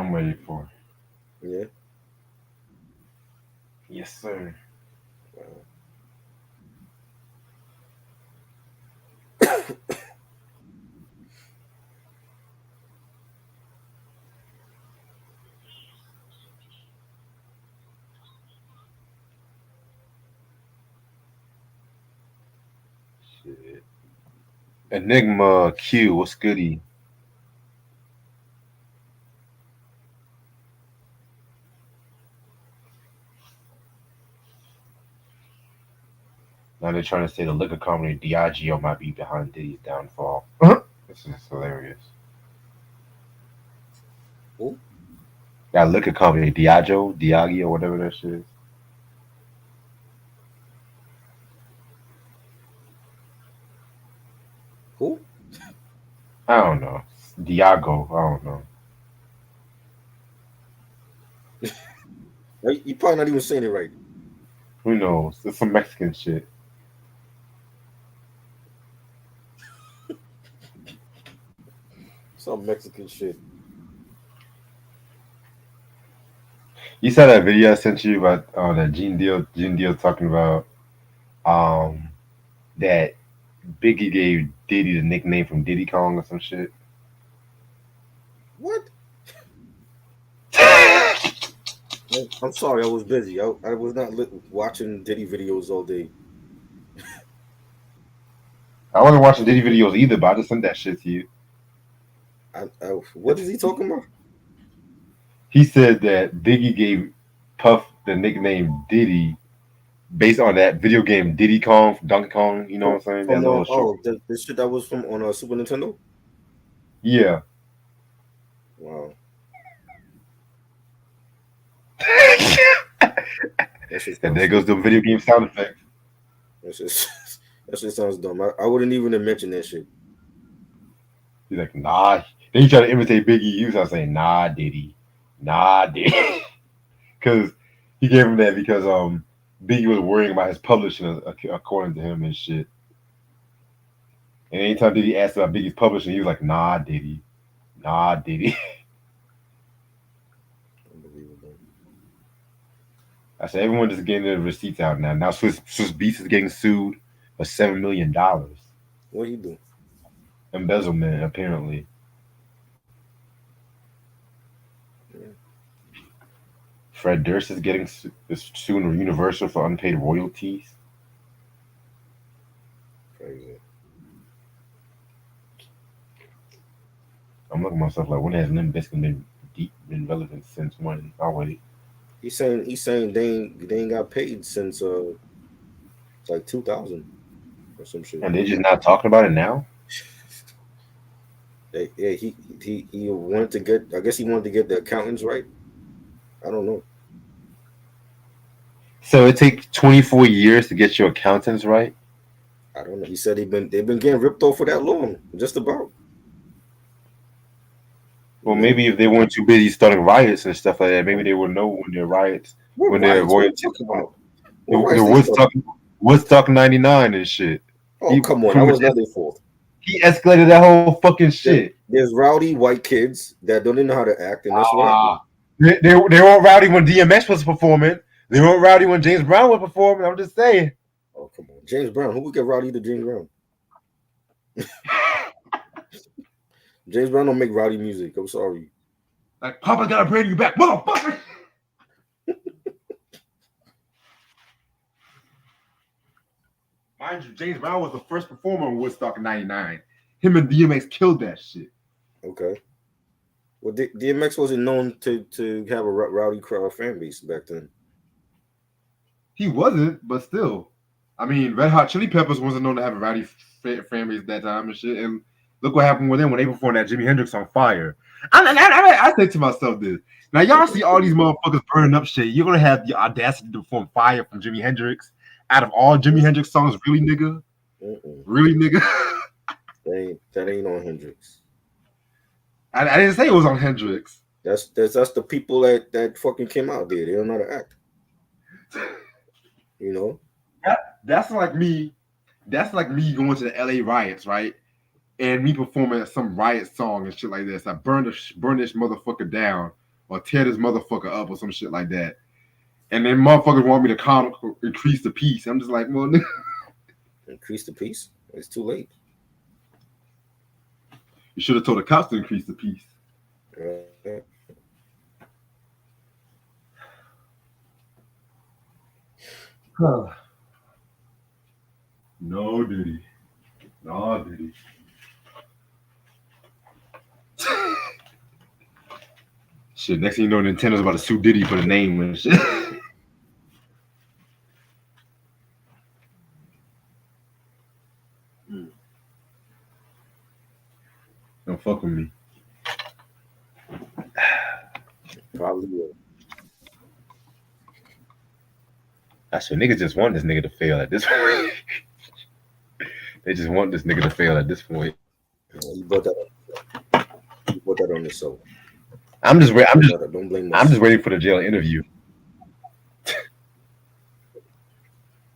I'm ready for. Yeah. Yes, sir. Wow. Shit. Enigma Q, what's goody? Now they're trying to say the liquor company Diageo might be behind Diddy's downfall. This is hilarious. Who? That liquor company Diageo, whatever that shit is. Who? I don't know. Diago, I don't know. You probably not even saying it right. Who knows? It's some Mexican shit. Some Mexican shit. You saw that video I sent you about that Gene Deal talking about um that Biggie gave Diddy the nickname from Diddy Kong or some shit. What? I'm sorry, I was busy. I was not watching Diddy videos all day. I wasn't watching Diddy videos either, but I just sent that shit to you. What is he talking about? He said that Biggie gave Puff the nickname Diddy based on that video game Diddy Kong, Donkey Kong. You know what I'm saying? That From little short. the shit that was from on Super Nintendo. Yeah. Wow, that shit And sounds there goes the stupid. video game sound effect. That shit, that shit sounds dumb. I wouldn't even have mentioned that shit. He's like, nah. Then he tried to imitate Biggie. He was saying, nah, Diddy, nah, Diddy, because he gave him that because Biggie was worrying about his publishing according to him and shit. And anytime Diddy asked about Biggie's publishing, he was like, nah, Diddy, nah, Diddy. Unbelievable. I said, everyone just getting their receipts out now. Now Swiss Beats is getting sued for $7 million. What he do? Embezzlement, apparently. Yeah, Fred Durst is is suing Universal for unpaid royalties. crazy. I'm looking at myself like, when has Limp Bizkit been relevant since when? Oh wait, He's saying they ain't got paid since it's like 2000 or some shit. and they're just not talking about it now. Yeah, he wanted to get. I guess he wanted to get the accountants right. I don't know. So it takes 24 years to get your accountants right. I don't know. He said they've been getting ripped off for that long. Just about. You Well, know. maybe if they weren't too busy starting riots and stuff like that, maybe they would know when their riots, What when their riots? What are you royalties talking come. about? What The riots they Woodstock, started? Woodstock '99 and shit. Oh, He come on. pretty That much was not their fault. he escalated that whole fucking There, shit. there's rowdy white kids that don't even know how to act, and that's what happened. Ah, they weren't rowdy when DMX was performing. They weren't rowdy when James Brown was performing. I'm just saying. Oh, come on. James Brown. Who would get rowdy to James Brown? James Brown don't make rowdy music. I'm sorry. Like, Papa gotta bring you back, motherfucker. Mind you, James Brown was the first performer in Woodstock in '99. Him and DMX killed that shit. Okay. Well, DMX wasn't known to have a rowdy crowd fan base back then. He wasn't, but still. I mean, Red Hot Chili Peppers wasn't known to have a rowdy fan base at that time and shit. And look what happened with them when they performed that Jimi Hendrix on Fire. I think to myself this. Now, y'all see all these motherfuckers burning up shit. You're going to have the audacity to perform Fire from Jimi Hendrix out of all Jimi Hendrix songs. Really, nigga? Mm-mm. Really, nigga? That ain't on Hendrix. I didn't say it was on Hendrix. That's the people that fucking came out there. They don't know how to act. You know. That's like me. That's like me going to the LA riots, right? And me performing some riot song and shit like this. I burn this motherfucker down or tear this motherfucker up or some shit like that. And then motherfuckers want me to increase the peace. I'm just like, well, Increase the peace. It's too late. you should have told the cops to increase the peace. Right. Huh. No, did he? No, did he? Shit, next thing you know, Nintendo's about to sue Diddy for the name and shit. Don't fuck with me. Probably will. I said, niggas just want this nigga to fail at this point. They just want this nigga to fail at this point. Yeah, you brought that up. You brought that on yourself. I'm just waiting. Don't blame I'm us. just waiting for the jail interview.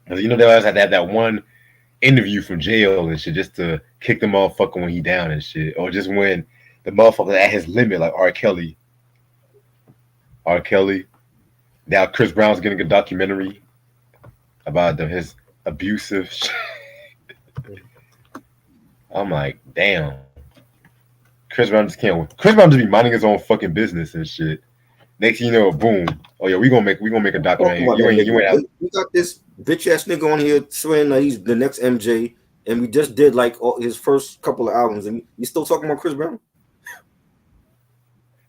Because you know they always had to have that one interview from jail and shit just to kick the motherfucker when he down and shit, or just when the motherfucker at his limit, like R. Kelly. R. Kelly. Now Chris Brown's getting a documentary about his abusive shit. I'm like, damn. Chris Brown just can't. Chris Brown just be minding his own fucking business and shit. Next thing you know, boom. Oh yeah, we gonna make a documentary. We got this bitch ass nigga on here swearing that he's the next MJ, and we just did like his first couple of albums, and you still talking about Chris Brown?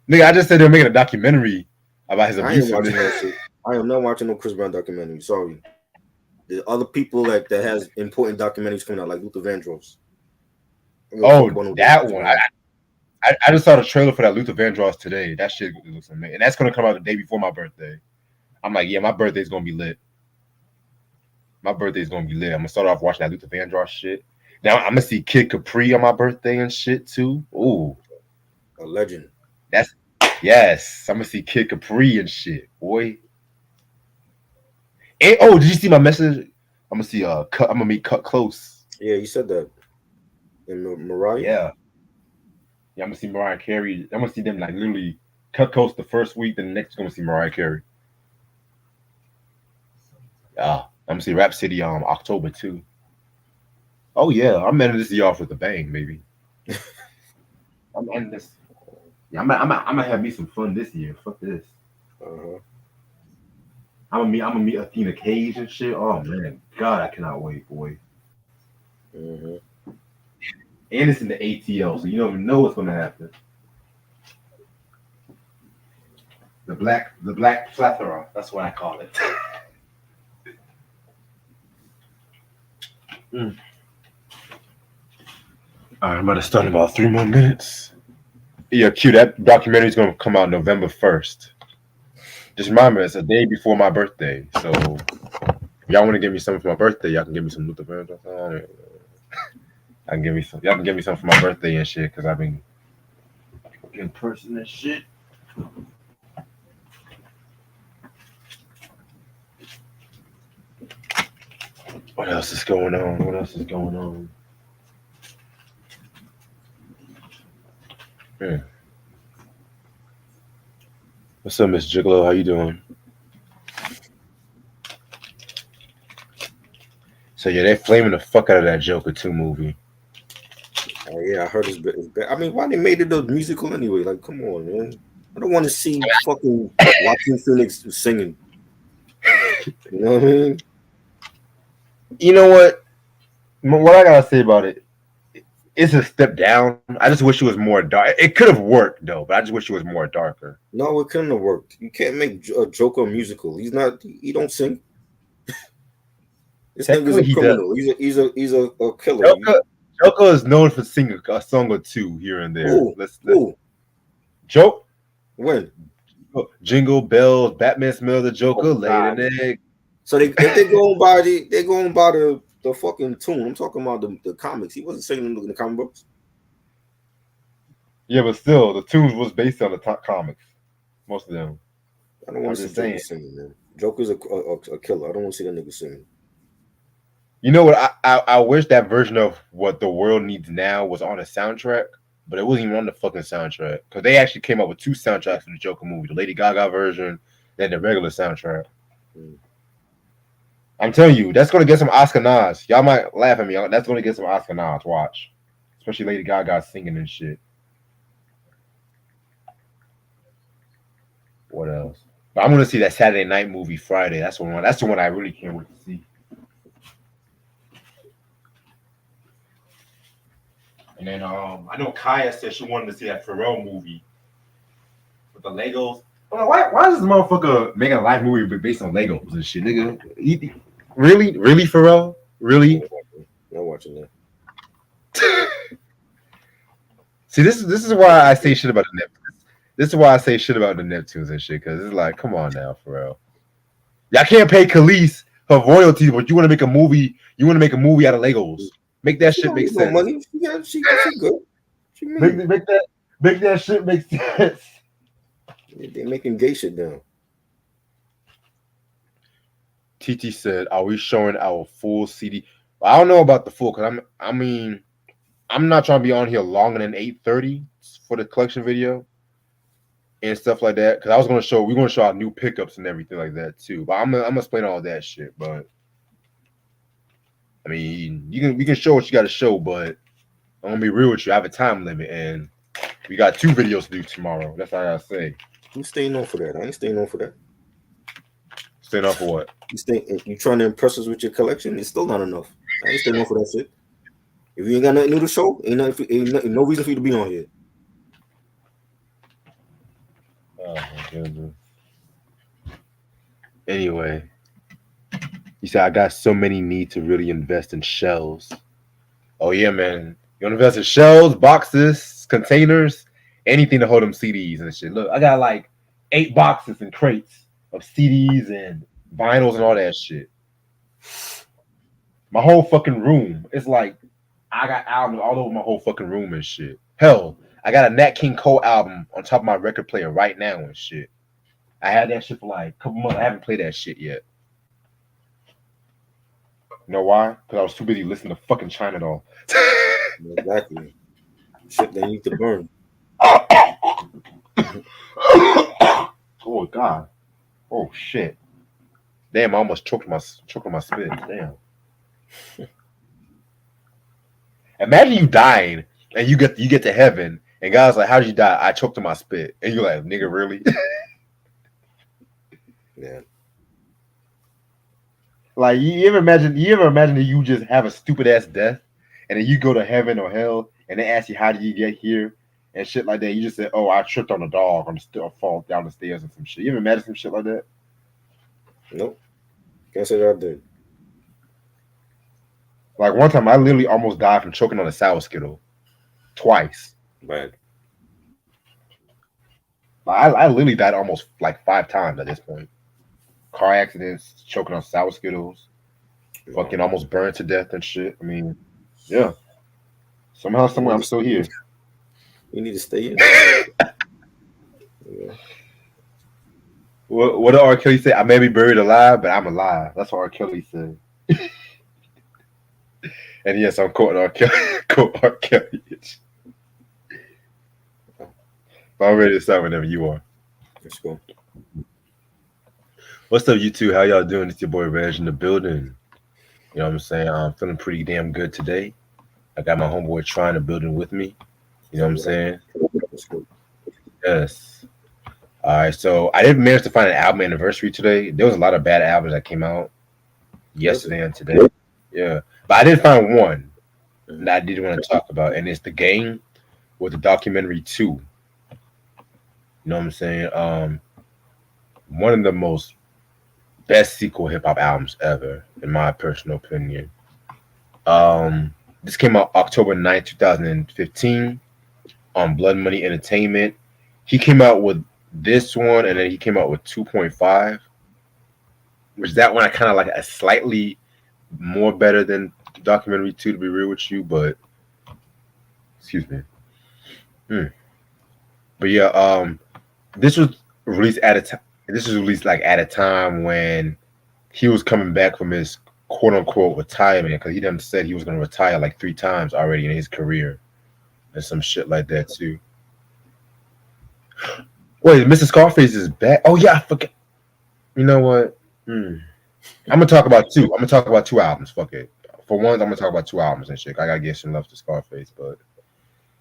Nigga, I just said they're making a documentary about his abuse. I ain't watching that shit. I am not watching no Chris Brown documentary. Sorry. There's other people that has important documentaries coming out, like Luther Vandross. Oh, that one. I just saw the trailer for that Luther Vandross today. That shit looks amazing. And that's gonna come out the day before my birthday. I'm like, yeah, my birthday's gonna be lit. My birthday's gonna be lit. I'm gonna start off watching that Luther Vandross shit. Now I'm gonna see Kid Capri on my birthday and shit too. Ooh. A legend. Yes. I'm gonna see Kid Capri and shit, boy. And, oh, did you see my message? I'm gonna see I'm gonna meet Cut Close. Yeah, you said that. And Mariah? Yeah. Yeah, I'm gonna see Mariah Carey. I'm gonna see them like literally Cut Close the first week, then the next we're gonna see Mariah Carey. I'm gonna see Rap City October too. Oh yeah, I'm ending this year off with a bang, baby. I'm ending this. Yeah, I'm gonna have me some fun this year. Fuck this. Uh-huh. I'm gonna meet Athena Cage and shit. Oh man, God, I cannot wait, boy. Mm-hmm. And it's in the ATL, so you don't even know what's gonna happen. The black plethora. That's what I call it. Mm. All right, I'm about to start in about 3 more minutes. Yeah, Q, that documentary's gonna come out November 1st. Just remember, it's a day before my birthday. So if y'all want to give me something for my birthday, y'all can give me some Luther Vandross. I can give me some. Y'all can give me something for my birthday and shit, because I've been in person and shit. What else is going on? Yeah. What's up, Miss Gigolo? How you doing? So yeah, they're flaming the fuck out of that Joker 2 movie. Oh yeah, I heard it's bad. I mean, why they made it a musical anyway? Like, come on, man. I don't want to see fucking Joaquin Phoenix singing. You know what I mean? You know what? What I gotta say about it, it's a step down. I just wish it was more dark. It could have worked though, but I just wish it was more darker. No, it couldn't have worked. You can't make a Joker musical. He's not. He don't sing. This nigga's a criminal. He's a killer. Joker is known for singing a song or two here and there. Who? Joke? When? Jingle Bells, Batman Smell the Joker, laid an egg. So if they going by the fucking tune. I'm talking about the comics. He wasn't singing in the comic books. Yeah, but still, the tunes was based on the top comics. Most of them. I don't want to see Joker singing, man. Joker's a killer. I don't want to see that nigga singing. You know what? I wish that version of What the World Needs Now was on a soundtrack. but it wasn't even on the fucking soundtrack because they actually came up with two soundtracks for the Joker movie: the Lady Gaga version and the regular soundtrack. Mm. I'm telling you, that's gonna get some Oscar nods. Y'all might laugh at me. That's gonna get some Oscar nods. Watch, especially Lady Gaga singing and shit. What else? But I'm gonna see that Saturday night movie Friday. That's the one. That's the one I really can't wait to see. And then I know Kaya said she wanted to see that Pharrell movie with the Legos. I'm like, why is this motherfucker making a live movie based on Legos and shit, nigga? Really, Pharrell? Really? Not watching that. See, this is why I say shit about the Neptunes. This is why I say shit about the Neptunes and shit, because it's like, come on now, Pharrell. Y'all can't pay Khalees her royalties, but you want to make a movie. You want to make a movie out of Legos. Make that shit make sense. Money. She good. Make that shit make sense. They're making gay shit down. TT said, "Are we showing our full CD?" I don't know about the full because I'm not trying to be on here longer than 8:30 for the collection video and stuff like that. Because we're gonna show our new pickups and everything like that too. But I'm gonna explain all that shit. But I mean, we can show what you got to show, but I'm gonna be real with you. I have a time limit, and we got 2 videos to do tomorrow. That's all I gotta say. Who's staying on for that? I ain't staying on for that. Staying on for what? You trying to impress us with your collection? It's still not enough. I ain't staying on for that shit. If you ain't got nothing new to show, ain't no reason for you to be on here. Oh my goodness. Anyway, you said I got so many need to really invest in shelves. Oh yeah, man. You want to invest in shelves, boxes, containers, anything to hold them CDs and shit. Look, I got like 8 boxes and crates of CDs and vinyls and all that shit. My whole fucking room. It's like I got albums all over my whole fucking room and shit. Hell, I got a Nat King Cole album on top of my record player right now and shit. I had that shit for like a couple months. I haven't played that shit yet. You know why? Because I was too busy listening to fucking China Doll. Exactly. Shit they need to burn. Oh God. Oh shit. Damn, I almost choked my spit. Damn. Imagine you dying and you get to heaven and God's like, how did you die? I choked on my spit. And you're like, nigga, really? Yeah. Like you ever imagine that you just have a stupid ass death and then you go to heaven or hell and they ask you how did you get here and shit like that. You just say, oh, I tripped on a dog and still fall down the stairs and some shit. You ever imagine some shit like that? Nope. Can't say that I did. Like one time I literally almost died from choking on a sour skittle. Twice. Bad. I literally died almost like 5 times at this point. Car accidents, choking on sour skittles, fucking almost burned to death and shit. I mean, yeah. Somehow, somewhere, I'm still here. You need to stay in. Yeah. What did R. Kelly say? I may be buried alive, but I'm alive. That's what R. Kelly said. And yes, I'm quoting R. Kelly. Quote R. Kelly. I'm ready to start whenever you are. Let's go. What's up, you two? How y'all doing? It's your boy Reg in the building. You know what I'm saying? I'm feeling pretty damn good today. I got my homeboy trying the building with me. You know what I'm saying? Let's go. Yes. All right. So I didn't manage to find an album anniversary today. There was a lot of bad albums that came out yesterday and today. Yeah. But I did find one that I did want to talk about, and it's The Game with the documentary 2. You know what I'm saying? One of the most best sequel hip hop albums ever, in my personal opinion. This came out October 9th, 2015 on Blood Money Entertainment. He came out with this one, and then he came out with 2.5, which that one I kind of like a slightly more better than documentary 2, to be real with you, but excuse me. But yeah, this was released at a time. This was released like at a time when he was coming back from his quote unquote retirement, because he done said he was going to retire like 3 times already in his career. and some shit like that too. Wait, Mr. Scarface is back. Oh yeah, I forget. You know what? Hmm. I'm gonna talk about two. I'm gonna talk about two albums. Fuck it. For one, I'm gonna talk about two albums and shit. I gotta give some love to Scarface, but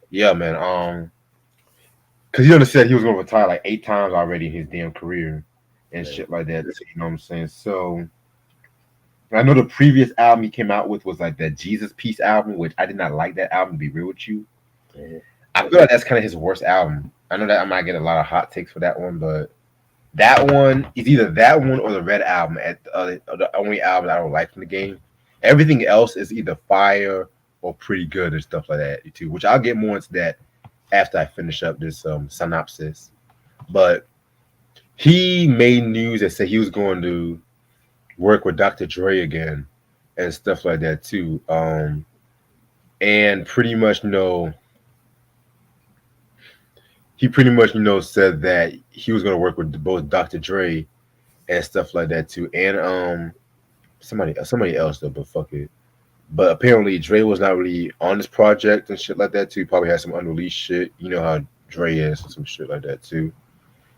yeah, man. Cause he understood he was gonna retire like 8 times already in his damn career and Yeah. shit like that. You know what I'm saying? So I know the previous album he came out with was like that Jesus Peace album, which I did not like that album. To be real with you, Mhm. I feel like that's kind of his worst album. I know that I might get a lot of hot takes for that one, but that one is either that one or the Red album. At the only album I don't like from the game. Everything else is either fire or pretty good and stuff like that too. Which I'll get more into that after I finish up this synopsis. But he made news that said he was going to work with Dr. Dre again and stuff like that too. And pretty much he pretty much said that he was going to work with both Dr. Dre and stuff like that too, and somebody else though, but fuck it. But apparently Dre was not really on this project and shit like that too. He probably had some unreleased shit. You know how Dre is and some shit like that too.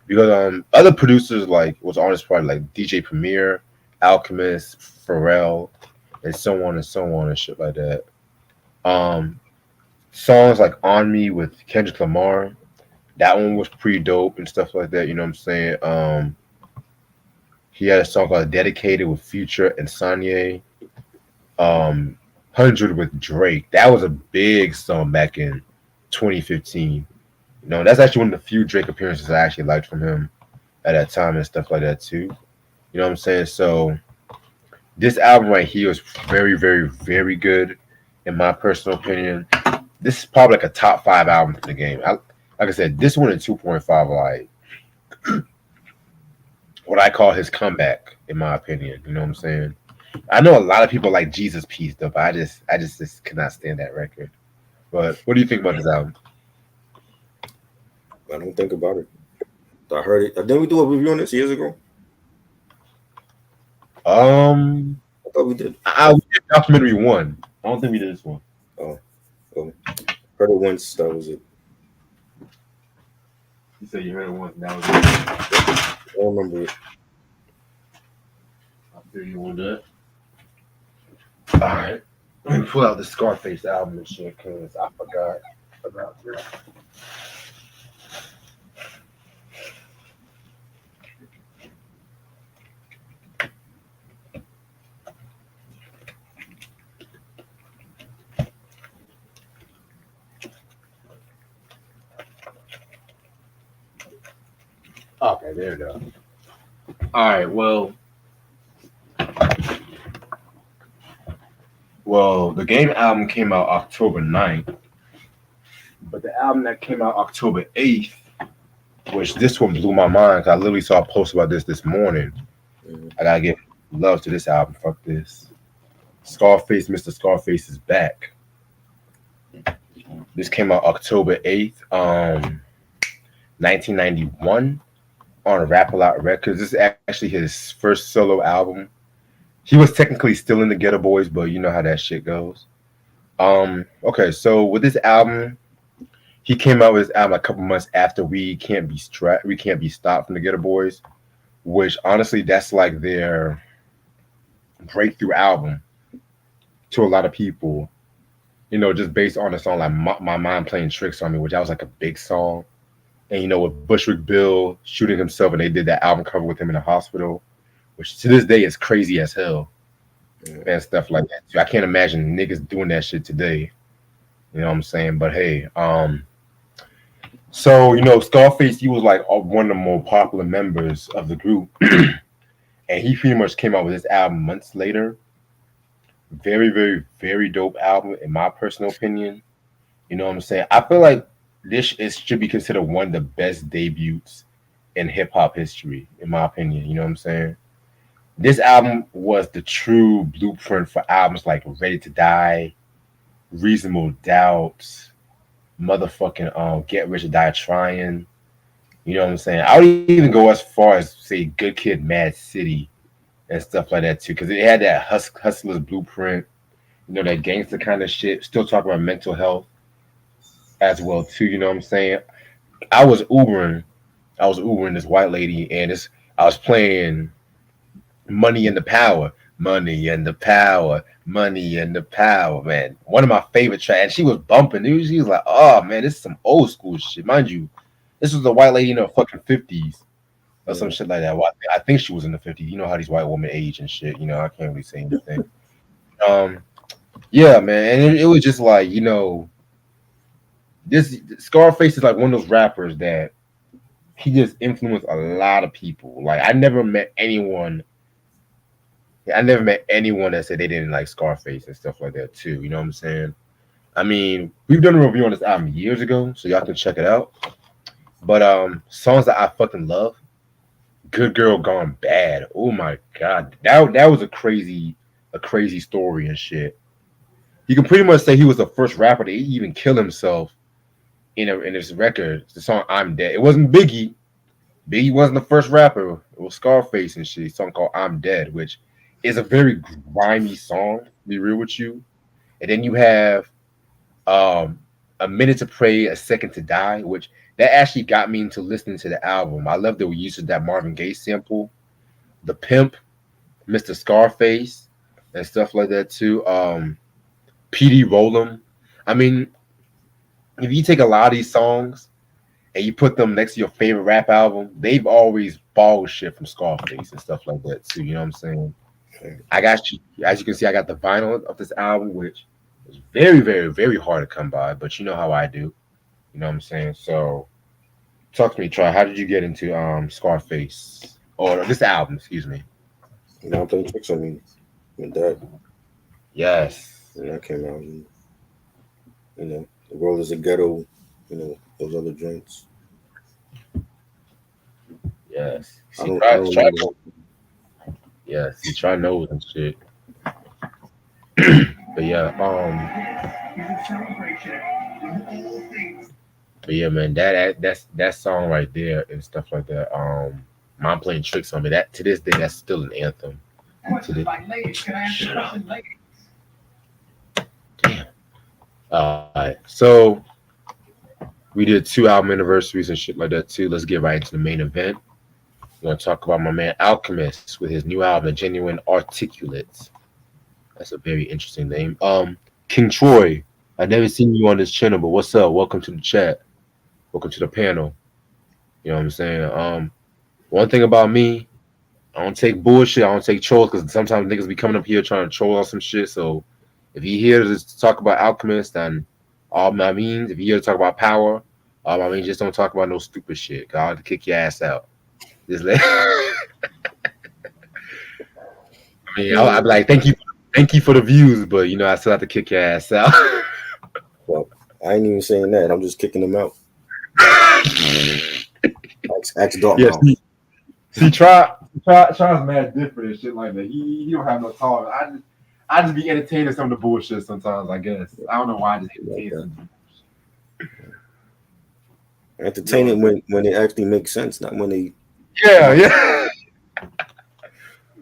Because other producers like was on this project like DJ Premier, Alchemist, Pharrell, and so on and shit like that. Um Songs like On Me with Kendrick Lamar, that one was pretty dope and stuff like that, you know what I'm saying? He had a song called Dedicated with Future and Kanye. 100 with Drake. That was a big song back in 2015. You know, that's actually one of the few Drake appearances I actually liked from him at that time and stuff like that too. You know what I'm saying? So this album right here is very, very, very good in my personal opinion. This is probably like a top five album for the game. Like I said, this one and 2.5 are like what I call his comeback, in my opinion. You know what I'm saying? I know a lot of people like Jesus Piece though, but I just cannot stand that record. But what do you think about this album? I don't think about it. I heard it. Didn't we do a review on this years ago? Um, I thought we did. we did documentary one. I don't think we did this one. Oh, oh. Heard it once. That was it. You said you heard it once. And that was it. I don't remember it. I feel you on that. All right, let me pull out the Scarface album and shit because I forgot about that. Okay, there we go. All right, well, the game album came out October 9th, but the album that came out October 8th, which this one blew my mind, 'cause I literally saw a post about this morning. Mhm. I gotta give love to this album. Fuck this. Scarface, Mr. Scarface is back. This came out October 8th, 1991 on Rap A Lot Records. This is actually his first solo album. He was technically still in the Ghetto Boys, but you know how that shit goes. Okay, so with this album, he came out with this album a couple months after We Can't Be Stopped from the Ghetto Boys, which honestly that's like their breakthrough album to a lot of people. You know, just based on the song like My Mind Playing Tricks on Me, which that was like a big song. And you know, with Bushwick Bill shooting himself, and they did that album cover with him in the hospital, which to this day is crazy as hell Yeah. and stuff like that. So I can't imagine niggas doing that shit today. You know what I'm saying? But hey, so Scarface, he was like one of the more popular members of the group, and he pretty much came out with this album months later. Very, very, very dope album in my personal opinion. You know what I'm saying? I feel like should be considered one of the best debuts in hip hop history, in my opinion. You know what I'm saying? This album was the true blueprint for albums like Ready to Die, Reasonable Doubts, motherfucking Get Rich or Die Trying. You know what I'm saying? I would even go as far as say Good Kid, Mad City, and stuff like that too, because it had that hustler's blueprint. You know, that gangster kind of shit. Still talking about mental health as well too. You know what I'm saying? I was Ubering. I was Ubering this white lady, and this I was playing Money in the Power. Money and the power, money and the power, man. One of my favorite tracks. And she was bumping. She was like, oh man, this is some old school shit. Mind you, this was a white lady in her fucking 50s or some Yeah. shit like that. Well, I think she was in the 50s. You know how these white women age and shit. You know, I can't really say anything. Um, yeah, man. And it was just like, this Scarface is like one of those rappers that he just influenced a lot of people. Like I never met anyone that said they didn't like Scarface and stuff like that too. You know what I'm saying? I mean, we've done a review on this album years ago, so y'all can check it out. But songs that I fucking love, Good Girl Gone Bad. Oh my god. That was a crazy story and shit. You can pretty much say he was the first rapper to even kill himself in his record. The song I'm Dead. It wasn't Biggie. Biggie wasn't the first rapper. It was Scarface and shit. A song called I'm Dead, which is a very grimy song, to be real with you. And then you have um A Minute to Pray, A Second to Die, which that actually got me into listening to the album. I love the use of that Marvin Gaye sample, the pimp, Mr. Scarface, and stuff like that too. PD Roll'em. I mean, if you take a lot of these songs and you put them next to your favorite rap album, they've always borrowed shit from Scarface and stuff like that too. You know what I'm saying? I got you, as you can see, I got the vinyl of this album, which is very, very, very hard to come by. But you know how I do. You know what I'm saying? So, talk to me, Try. How did you get into Scarface or this album? Excuse me. You know, I'm playing tricks on me with that. Yes, And that came out. And, the world is a ghetto. Those other joints. yes. I See, don't. I try, don't try. remember. Yes, see, try knows and shit. But yeah, but yeah, man, that song right there and stuff like that. Mom playing tricks on me. That to this day, that's still an anthem. To the, shut up. Damn. All right, so we did 2 album anniversaries and shit like that too. Let's get right into the main event. We're gonna talk about my man Alchemist with his new album, Genuine Articulate. That's a very interesting name. King Troy, I never seen you on this channel, but what's up? Welcome to the chat. Welcome to the panel. You know what I'm saying? One thing about me, I don't take bullshit. I don't take trolls because sometimes niggas be coming up here trying to troll on some shit. So if you here to just talk about Alchemist and all my means, if you here to talk about power, I mean, just don't talk about no stupid shit. God to kick your ass out. Just let. I mean, Yeah. I'll be like, thank you for the views, but I still have to kick your ass out. Well, I ain't even saying that. I'm just kicking them out. Ask Yeah, Dartmouth. see, try's mad different and shit like that. He don't have no tolerance. I just be entertaining some of the bullshit sometimes. I guess I don't know why I just Like entertain that. some. Entertain it when it actually makes sense, not when they come Yeah, out.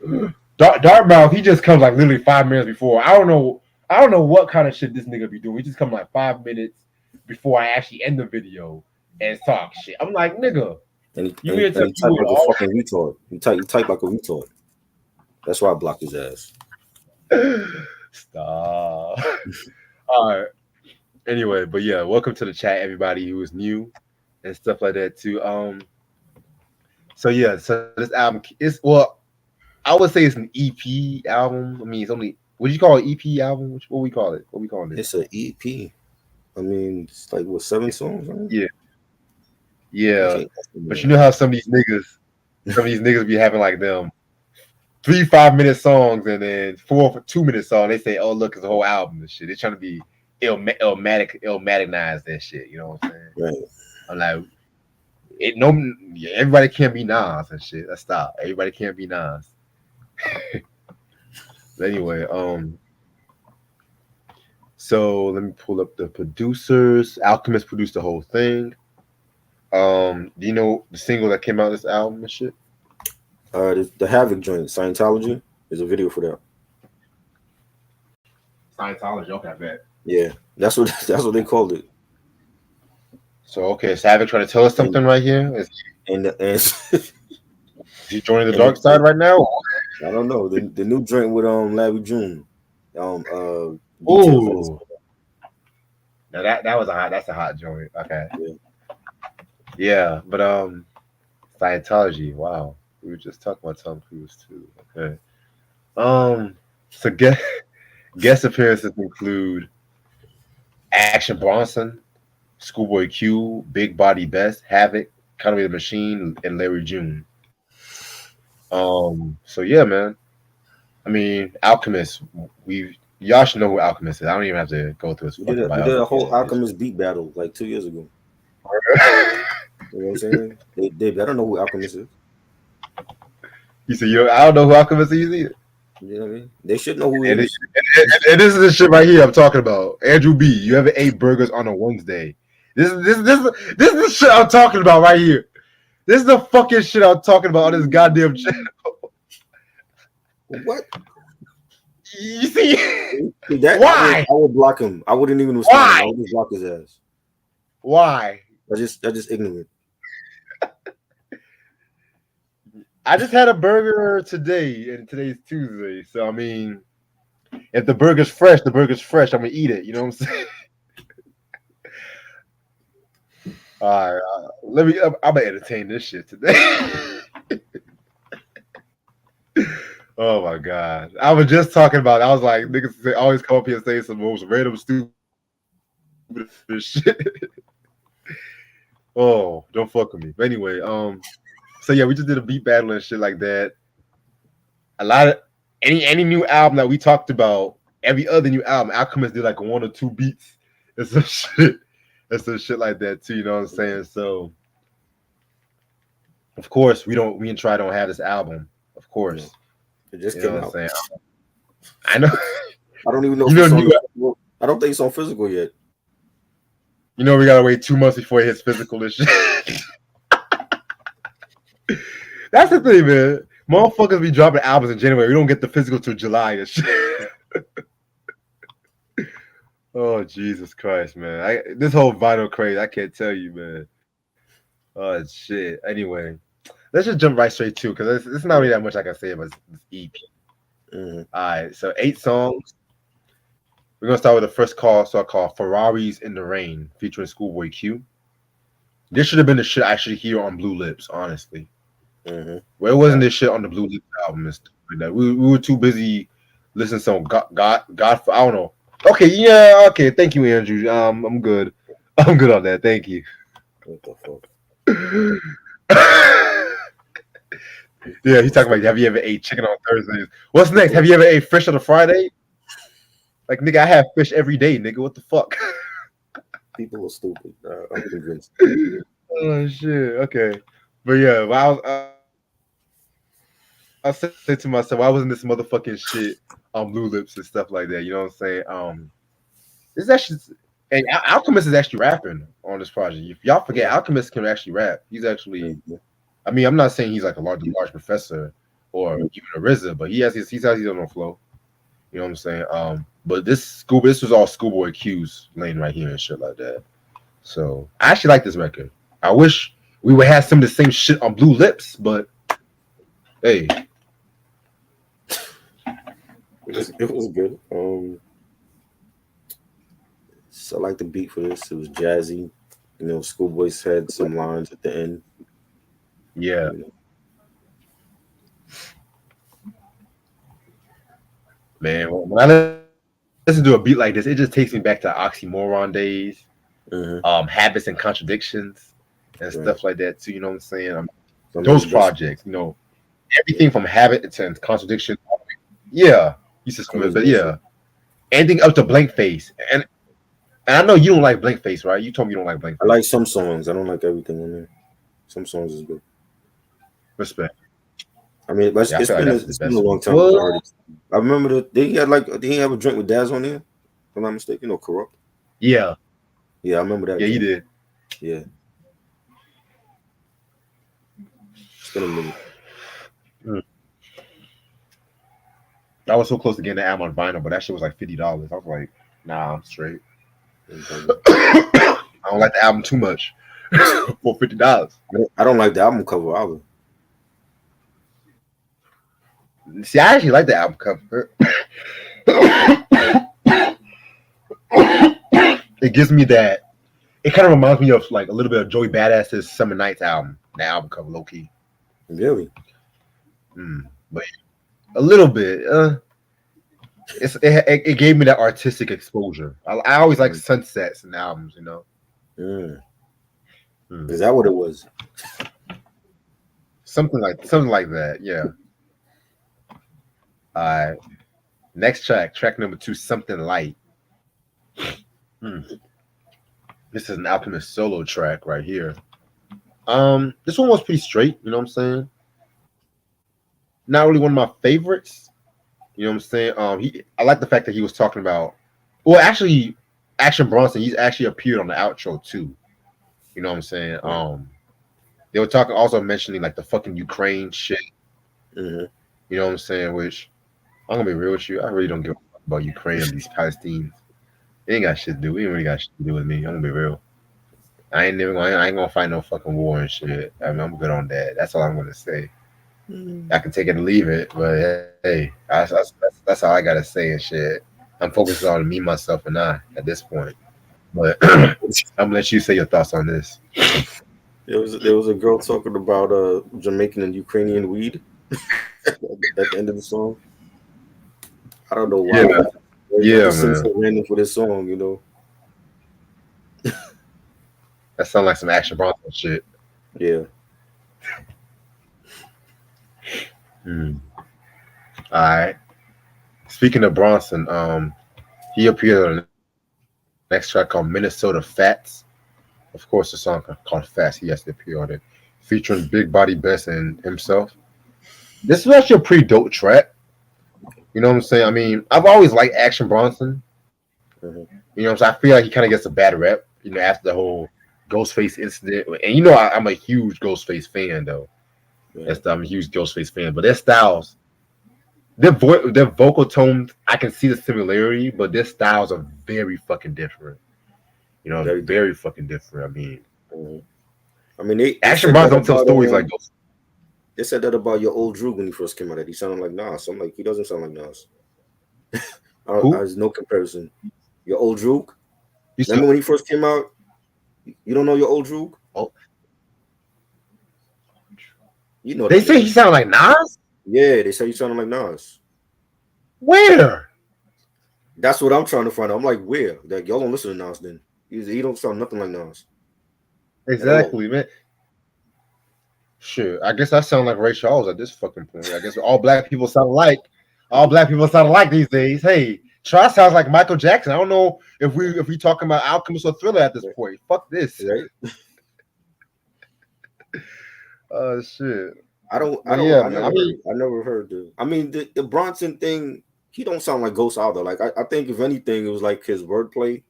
yeah. Dartmouth, he just comes like literally 5 minutes before. I don't know. I don't know what kind of shit this nigga be doing. He just come like 5 minutes before I actually end the video and talk shit. I'm like, nigga, And he, you and, here to and he type do it like a all? fucking retard. He type like a retard. That's why I blocked his ass. Stop. All right. Anyway, but yeah, welcome to the chat, everybody who is new and stuff like that too. So yeah, so this album is I would say it's an EP album. I mean, it's only what do you call it? EP album? What we call it? What we calling it? It's an EP. I mean, it's like what 7 songs, right? Yeah, I yeah. can't. But you know how some of these niggas be having like them 3 5 minute songs and then 4 2 minute song. They say, "Oh, look, it's a whole album and shit." They're trying to be illmaticized that shit. You know what I'm saying? Right. I'm like, yeah, everybody can't be Nas and shit. Let's stop. Everybody can't be Nas. But anyway, so let me pull up the producers. Alchemist produced the whole thing. Do you know the single that came out of this album and shit? The Havoc joint, Scientology, is a video for that. Scientology. Okay, I bet. Yeah, that's what that's what they called it. So okay, Savage trying to tell us and something right here. and Is he joining the dark and side right now? I don't know the new joint with Larry June, um uh details that is Ooh, now that was a hot. That's a hot joint. Okay, yeah. yeah, but Scientology. Wow, we were just talking about Tom Cruise too. Okay, so guest appearances include Action Bronson, Schoolboy Q, Big Body Best, Havoc, Conway the Machine, and Larry June. So yeah, man. I mean, Alchemist. We y'all should know who Alchemist is. I don't even have to go through his fucking We did a biography whole and his. Alchemist beat battle like 2 years ago. You know what I'm saying? They better know who Alchemist is. He said, "Yo, I don't know who Alchemist is either." You know what I mean? They should know who he And, is. and this is the shit right here I'm talking about. Andrew B. You ever ate burgers on a Wednesday? This is the shit I'm talking about right here. This is the fucking shit I'm talking about on this goddamn channel. What? You see? See, that Why? I would block him. I wouldn't even respond to him. I Why? would just block his ass. Why? That's just ignorant. I just had a burger today, and today's Tuesday. So I mean, if the burger's fresh, the burger's fresh. I'm gonna eat it. You know what I'm saying? All right, let me. I'm gonna entertain this shit today. Oh my god, I was just talking about. I was like, niggas always come up here and say some most random stupid shit. Oh, don't fuck with me. But anyway, so yeah, we just did a beat battle and shit like that. A lot of any new album that we talked about, every other new album, Alchemist did like one or two beats and some shit, and some shit like that too. You know what I'm saying? So of course me and Try don't have this album. Of Yeah. course, It just you know came what I'm out. saying. I know. I don't even know You if know, it's on. new, I don't think it's on physical yet. you know, we gotta wait 2 months before it hits physical and shit. That's the thing, man. Motherfuckers be dropping albums in January. We don't get the physical till July and shit. Oh Jesus Christ, man! This whole vinyl craze, I can't tell you, man. Oh shit. Anyway, let's just jump right straight to because it's not really that much I can say about this EP. Mm-hmm. All right, so 8 songs. We're gonna start with the first song called "Ferraris in the Rain" featuring Schoolboy Q. This should have been the shit I should hear on Blue Lips, honestly. Mm-hmm. Well, it wasn't this shit on the Blue Lips album and stuff like that. We were too busy listening to some God. I don't know. Okay, yeah, okay. Thank you, Andrew. I'm good. I'm good on that. Thank you. What the fuck? Yeah, he's talking about have you ever ate chicken on Thursdays? What's next? Have you ever ate fish on a Friday? Like nigga, I have fish every day, nigga. What the fuck? People are stupid. I'm convinced. Oh shit. Okay, but yeah, I said to myself, why wasn't this motherfucking shit on Blue Lips and stuff like that? You know what I'm saying? This is actually and Alchemist is actually rapping on this project. If y'all forget, Alchemist can actually rap. He's actually. Mm-hmm. I mean, I'm not saying he's like a large professor or even a RZA, but he has his own flow. You know what I'm saying? But this was all Schoolboy Q's lane right here and shit like that. So I actually like this record. I wish we would have some of the same shit on Blue Lips, but hey, It was good. So I like the beat for this. It was jazzy. You know, Schoolboy's had some lines at the end. yeah, You know. man. When I listen to a beat like this, it just takes me back to Oxymoron days, Mm-hmm. Habits and Contradictions, and Right. stuff like that too. You know what I'm saying? Some of Those his best. projects, Yeah. everything from Habit to Contradiction. Yeah, you said Some of his but best shit. yeah, anything up to Blank Face, and I know you don't like Blank Face, right? You told me you don't like Blank I like Face. some songs. I don't like everything on there. Some songs is good. Respect. I mean, but Yeah, I feel like that's his it's been a best long one. time since I What? heard it. I remember did he have a drink with Daz on there? If I'm not mistaken, or Corrupt. Yeah, Yeah, I remember that yeah, he drink. did. Yeah, it's been a minute. Mm. I was so close to getting the album on vinyl, but that shit was like $50. I was like, nah, I'm straight. I'm telling you. I don't like the album too much for $50. I don't like the album cover either. See, I actually like the album cover. It gives me that. It kind of reminds me of like a little bit of Joey Badass's Summer Nights album. The album cover, low key. Really? But a little bit. It gave me that artistic exposure. I always like Mm. sunsets in albums, you know. Mm. Mm. Is that what it was? Something like that. Yeah. All right. Next track number 2, Something Light. Hmm. This is an Alchemist solo track right here. This one was pretty straight, you know what I'm saying? Not really one of my favorites. You know what I'm saying? I like the fact that he was talking about well actually Action Bronson, he's actually appeared on the outro too. You know what I'm saying? Right. They were talking also mentioning like the fucking Ukraine shit, Mm-hmm. you know what I'm saying? Which I'm gonna be real with you, I really don't give a fuck about Ukraine and these Palestinians. They ain't got shit to do. We ain't really got shit to do with me. I'm gonna be real. I ain't gonna fight no fucking war and shit. I mean, I'm good on that. That's all I'm gonna say. I can take it or leave it, but hey, that's all I gotta say and shit. I'm focused on me, myself, and I at this point. But I'm gonna let you say your thoughts on this. There was a girl talking about Jamaican and Ukrainian weed at the end of the song. I don't know why. Yeah, That yeah, just seems man. so random for this song, you know. That sounds like some Action Bronson shit. Yeah. Hmm. All right. Speaking of Bronson, he appeared on the next track called Minnesota Fats. Of course, the song called Fats. He has to appear on it, featuring Big Body Bess and himself. This is actually a pretty dope track. You know what I'm saying? I mean, I've always liked Action Bronson. You know Mm-hmm. what I'm saying? I feel like he kind of gets a bad rep, after the whole Ghostface incident. And I'm a huge Ghostface fan, though. Yeah. I'm a huge Ghostface fan. But their styles, their vocal tones, I can see the similarity, but their styles are very fucking different. Very Very different. fucking different. I mean, Mhm. I mean, they Action said Bronson that don't tell about stories like those. they said that about your old Drew when he first came out. That he sounded like Nas. I'm like, he doesn't sound like Nas. Who? There's no comparison. Your old Drew. You said, Remember when he first came out? You don't know your old Drew? oh, You know they that say he nigga. sounded like Nas? Yeah, they say you sounded like Nas. Where? That's what I'm trying to find out. I'm like, where? Like, y'all don't listen to Nas then. He don't sound nothing like Nas at all. Exactly, man. Shit, I guess I sound like Ray Charles at this fucking point. I guess all black people sound alike. All black people sound alike these days. Hey, Try sounds like Michael Jackson. I don't know if we talking about Alchemist or Thriller at this point. Fuck this. Right? Oh shit. I don't. I But don't. yeah, I man. I never mean, heard. I never heard the. I mean, the Bronson thing. He don't sound like Ghost either. Like I think if anything, it was like his wordplay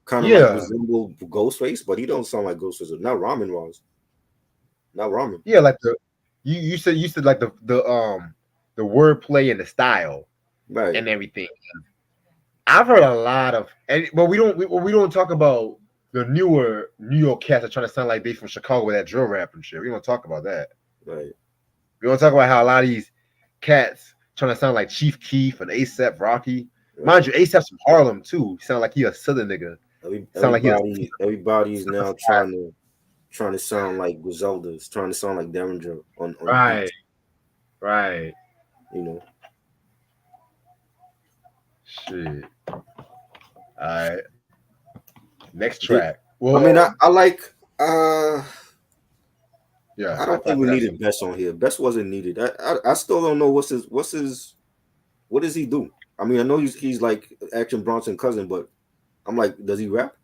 kind of like yeah, resembled Ghostface, but he don't sound like Ghostface. Not Ramen was. Not Ramen. yeah. Like you said like the wordplay and the style Right. and everything. I've heard a lot of, but we don't talk about the newer New York cats that trying to sound like they from Chicago with that drill rap and shit. We don't talk about that. Right. We don't talk about how a lot of these cats trying to sound like Chief Keef and ASAP Rocky. Mind Right. you, ASAP's from Harlem too. He sound like he a southern nigga. Sound like he a Everybody's now trying to sound like Griselda's, trying to sound like Derringer on the right, beat. right. You know. Shit. All right. Next Did, track. I mean, Well, I like. Uh, yeah. I don't think we After that, needed Best on here. Best wasn't needed. I still don't know what's his what does he do? I mean, I know he's like Action Bronson cousin, but I'm like, does he rap?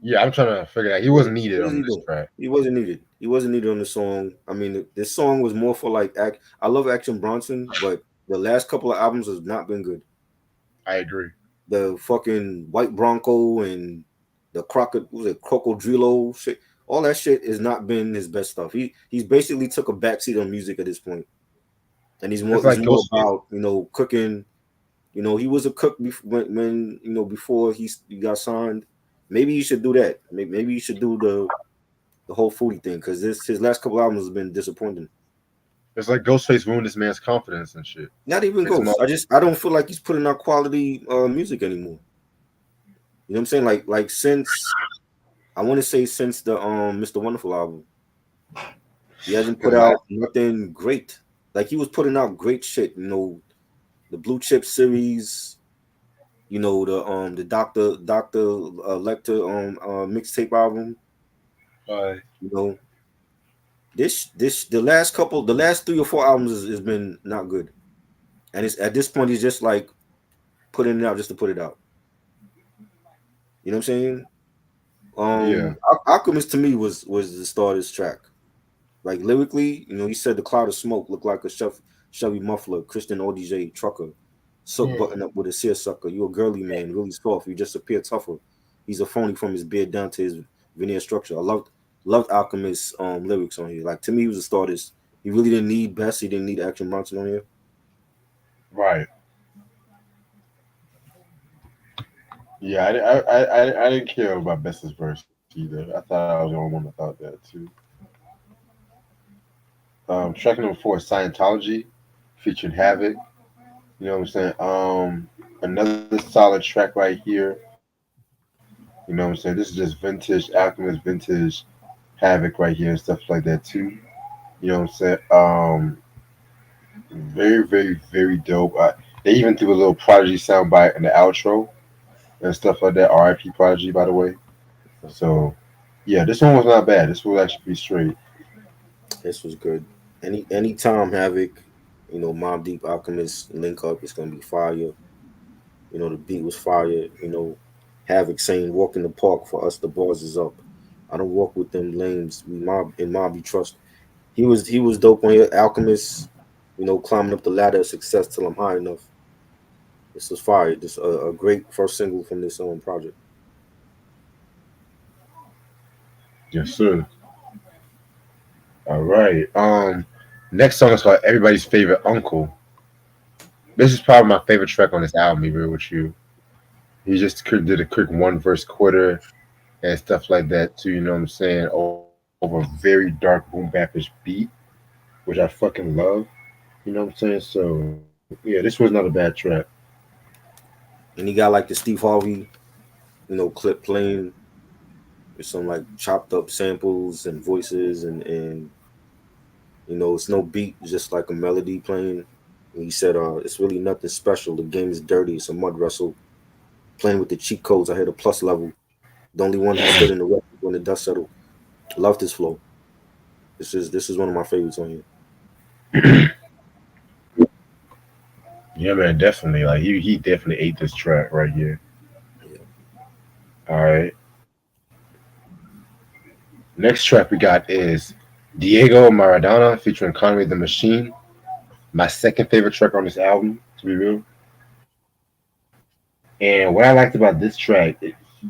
yeah, I'm trying to figure out. He What, wasn't needed what is on he this doing? track. He wasn't needed. He wasn't needed on the song. I mean, this song was more for like act. I love Action Bronson, but the last couple of albums has not been good. I agree. The fucking White Bronco and the Crocodrillo shit. All that shit has not been his best stuff. He's basically took a backseat on music at this point, and It's he's like more Ghost. about cooking. He was a cook when before he got signed. maybe you should do that. Maybe you should do the whole foodie thing because this his last couple albums has been disappointing. It's like Ghostface ruined this man's confidence and shit. Not even Makes him Ghost. all I don't feel like he's putting out quality music anymore. You know what I'm saying? Like since I want to say since the Mr. Wonderful album, he hasn't put out nothing great. Like he was putting out great shit. You know, the Blue Chip series. You know the Doctor Lecter mixtape album. You know this the last 3 or 4 albums has been not good, and it's at this point he's just like putting it out just to put it out. You know what I'm saying? yeah. Alchemist to me was the starter's track. Like lyrically, you know, he said the cloud of smoke looked like a Chevy muffler, Christian ODJ trucker, silk button up with a seersucker. You a girly man, really soft. You just appear tougher. He's a phony from his beard down to his veneer structure. I loved Alchemist's lyrics on here. Like to me, he was a startist. He really didn't need Best. He didn't need Action Bronson on here. Right. Yeah, I didn't care about Best's verse either. I thought I was the only one that thought that too. Track number 4 is Scientology, featuring Havoc. You know what I'm saying? Another solid track right here. You know what I'm saying? This is just vintage Alchemist, vintage Havoc right here and stuff like that too. You know what I'm saying? Very, very, very dope. They even threw a little Prodigy soundbite in the outro and stuff like that. R.I.P. Prodigy, by the way. So, yeah, this one was not bad. This was actually pretty straight. This was good. Anytime Havoc, you know, Mob Deep Alchemist link up, it's gonna be fire. You know, the beat was fire. You know, Havoc saying, "Walk in the park for us. The bars is up. I don't walk with them lames. We mob we trust." He was dope on your Alchemist. You know, climbing up the ladder of success till I'm high enough. This was fire. This a great first single from this project. Yes, sir. All right. Next song is called Everybody's Favorite Uncle. This is probably my favorite track on this album, to be real with you. He just did a quick one verse quarter and stuff like that too. You know what I'm saying? Over a very dark boom bapish beat, which I fucking love. You know what I'm saying? So yeah, this was not a bad track. And he got like the Steve Harvey, you know, clip playing with some like chopped up samples and voices and you know, it's no beat, it's just like a melody playing. And he said, it's really nothing special. The game is dirty, it's a mud wrestle. Playing with the cheat codes, I hit a plus level. The only one who stood in the west when the dust settled. Love this flow. This is one of my favorites on here. Yeah, man, definitely. Like he definitely ate this track right here. Yeah. All right. Next track we got is Diego Maradona featuring Conway the Machine. My second favorite track on this album, to be real. And what I liked about this track,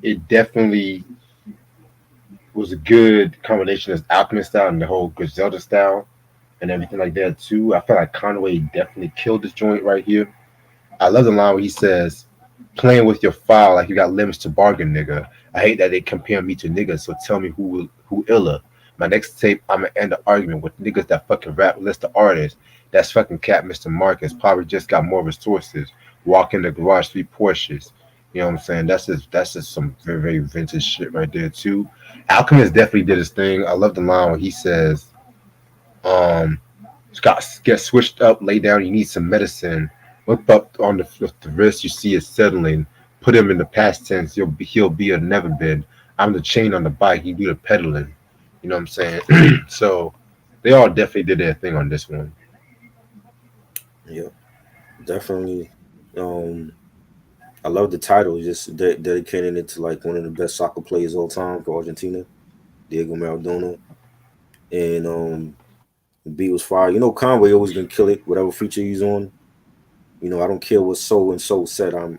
it definitely was a good combination of Alchemist style and the whole Griselda style and everything like that too. I felt like Conway definitely killed this joint right here. I love the line where he says, "Playing with your file like you got limits to bargain, nigga. I hate that they compare me to niggas, so tell me who iller. My next tape, I'ma end the argument with niggas that fucking rap list of artists. That's fucking cat Mr. Marcus. Probably just got more resources. Walk in the garage, 3 Porsches. You know what I'm saying? That's just some very, very vintage shit right there too. Alchemist definitely did his thing. I love the line where he says, um, Scott, get switched up, lay down, you need some medicine. Whip up on the wrist, you see it settling. Put him in the past tense, he'll be a never been. I'm the chain on the bike, you do the pedaling. You know what I'm saying? So they all definitely did their thing on this one. Yeah, definitely. Um, I love the title. Just dedicating it to like one of the best soccer players of all time for Argentina, Diego Maradona. And the beat was fire. You know, Conway always gonna kill it, whatever feature he's on. You know, I don't care what so and so said. I'm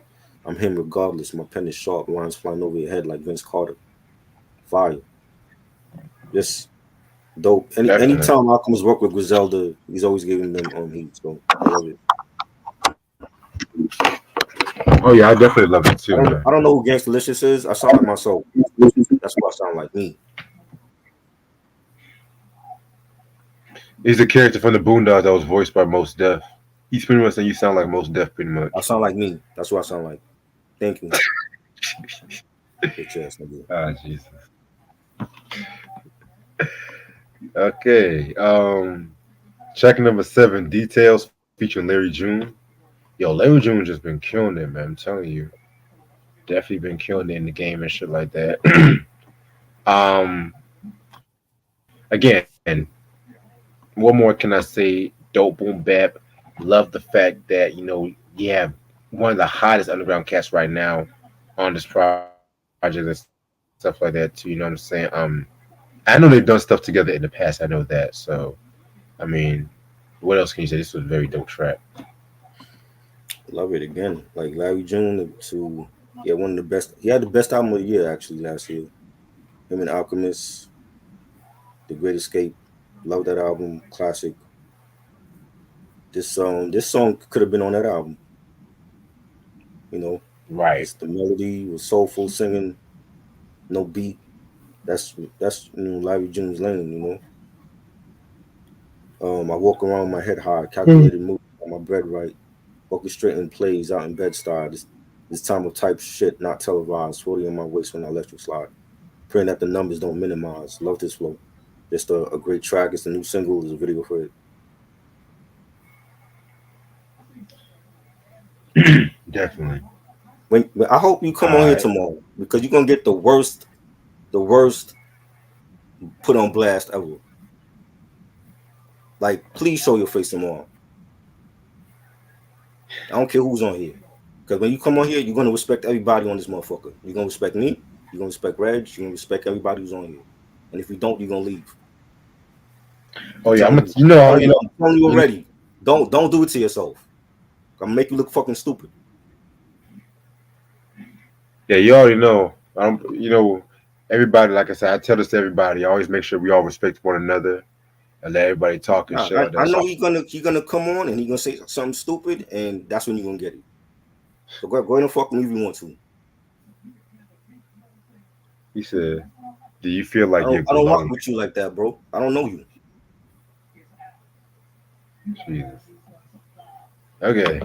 him regardless. My pen is sharp, lines flying over your head like Vince Carter. Fire. Just dope. Definitely. Anytime Malcolm's work with Griselda, he's always giving them heat. So I love it. Oh yeah, I definitely love it too, man. I don't know who Gangstalicious is. I sound like myself. That's what I sound like me. He's a character from the Boondocks that was voiced by Most Def. He's pretty much saying you sound like Most Def, pretty I much. sound like me. That's what I sound like. Thank you. Bitch ass nigga. Ah, Jesus. Okay. Track number 7, Details featuring Larry June. Yo, Larry June just been killing it, man. I'm telling you, definitely been killing it in the game and shit like that. Again, what more can I say? Dope boom bap. Love the fact that you have one of the hottest underground cats right now on this project and stuff like that too. You know what I'm saying? I know they've done stuff together in the past. I know that. So, I mean, what else can you say? This was a very dope track. Love it again. Like Larry June to yeah, one of the best. He had the best album of the year actually last year. Him and Alchemist, The Great Escape. Love that album. Classic. This song could have been on that album. You know, Right. just the melody was soulful singing, no beat. That's Larry June's lane. I walk around with my head high, calculated moves, got my bread right, orchestrating plays out in Bed Stuy. This time of type shit, not televised. 40 on my waist when I electric slide. Praying that the numbers don't minimize. Love this flow. Just a great track. It's a new single. There's a video for it. Definitely. When I hope you come All on here right. tomorrow because you're gonna get the worst put on blast ever. Like, please show your face tomorrow. I don't care who's on here. Because when you come on here, you're gonna respect everybody on this motherfucker. You're gonna respect me, you're gonna respect Reg, you're gonna respect everybody who's on here. And if you don't, you're gonna leave. Oh yeah, I'm I'm telling you already. Don't do it to yourself. I'm gonna make you look fucking stupid. yeah, you already know. Everybody. Like I said, I tell this to everybody. I always make sure we all respect one another and let everybody talk and Nah, shit like I that. So know he gonna come on and he gonna say something stupid, and that's when you're gonna get it. So go ahead and fuck me if you want to. he said, "Do you feel like you I don't rock belong?" with you like that, bro. I don't know you. Jesus. Okay.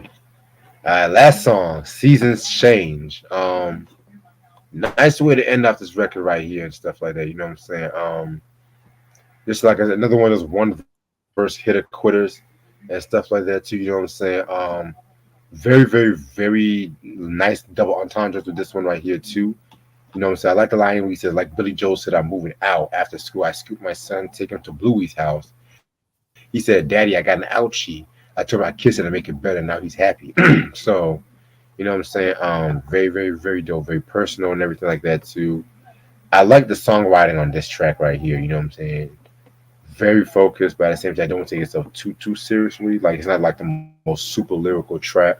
Last song, Seasons Change. Nice way to end off this record right here and stuff like that. You know what I'm saying? Just like another one of those one verse hitter quitters and stuff like that too. You know what I'm saying? Very, very, very nice double entendres with this one right here too. You know what I'm saying? I like the line where he says, like Billy Joel said, I'm moving out after school. I scooped my son, take him to Bluey's house. He said, Daddy, I got an ouchie. I told him I kissed it to make it better. Now he's happy. So, you know what I'm saying? Very, very, very dope, very personal and everything like that too. I like the songwriting on this track right here. You know what I'm saying? Very focused, but at the same time, I don't take itself too seriously. Like it's not like the most super lyrical track.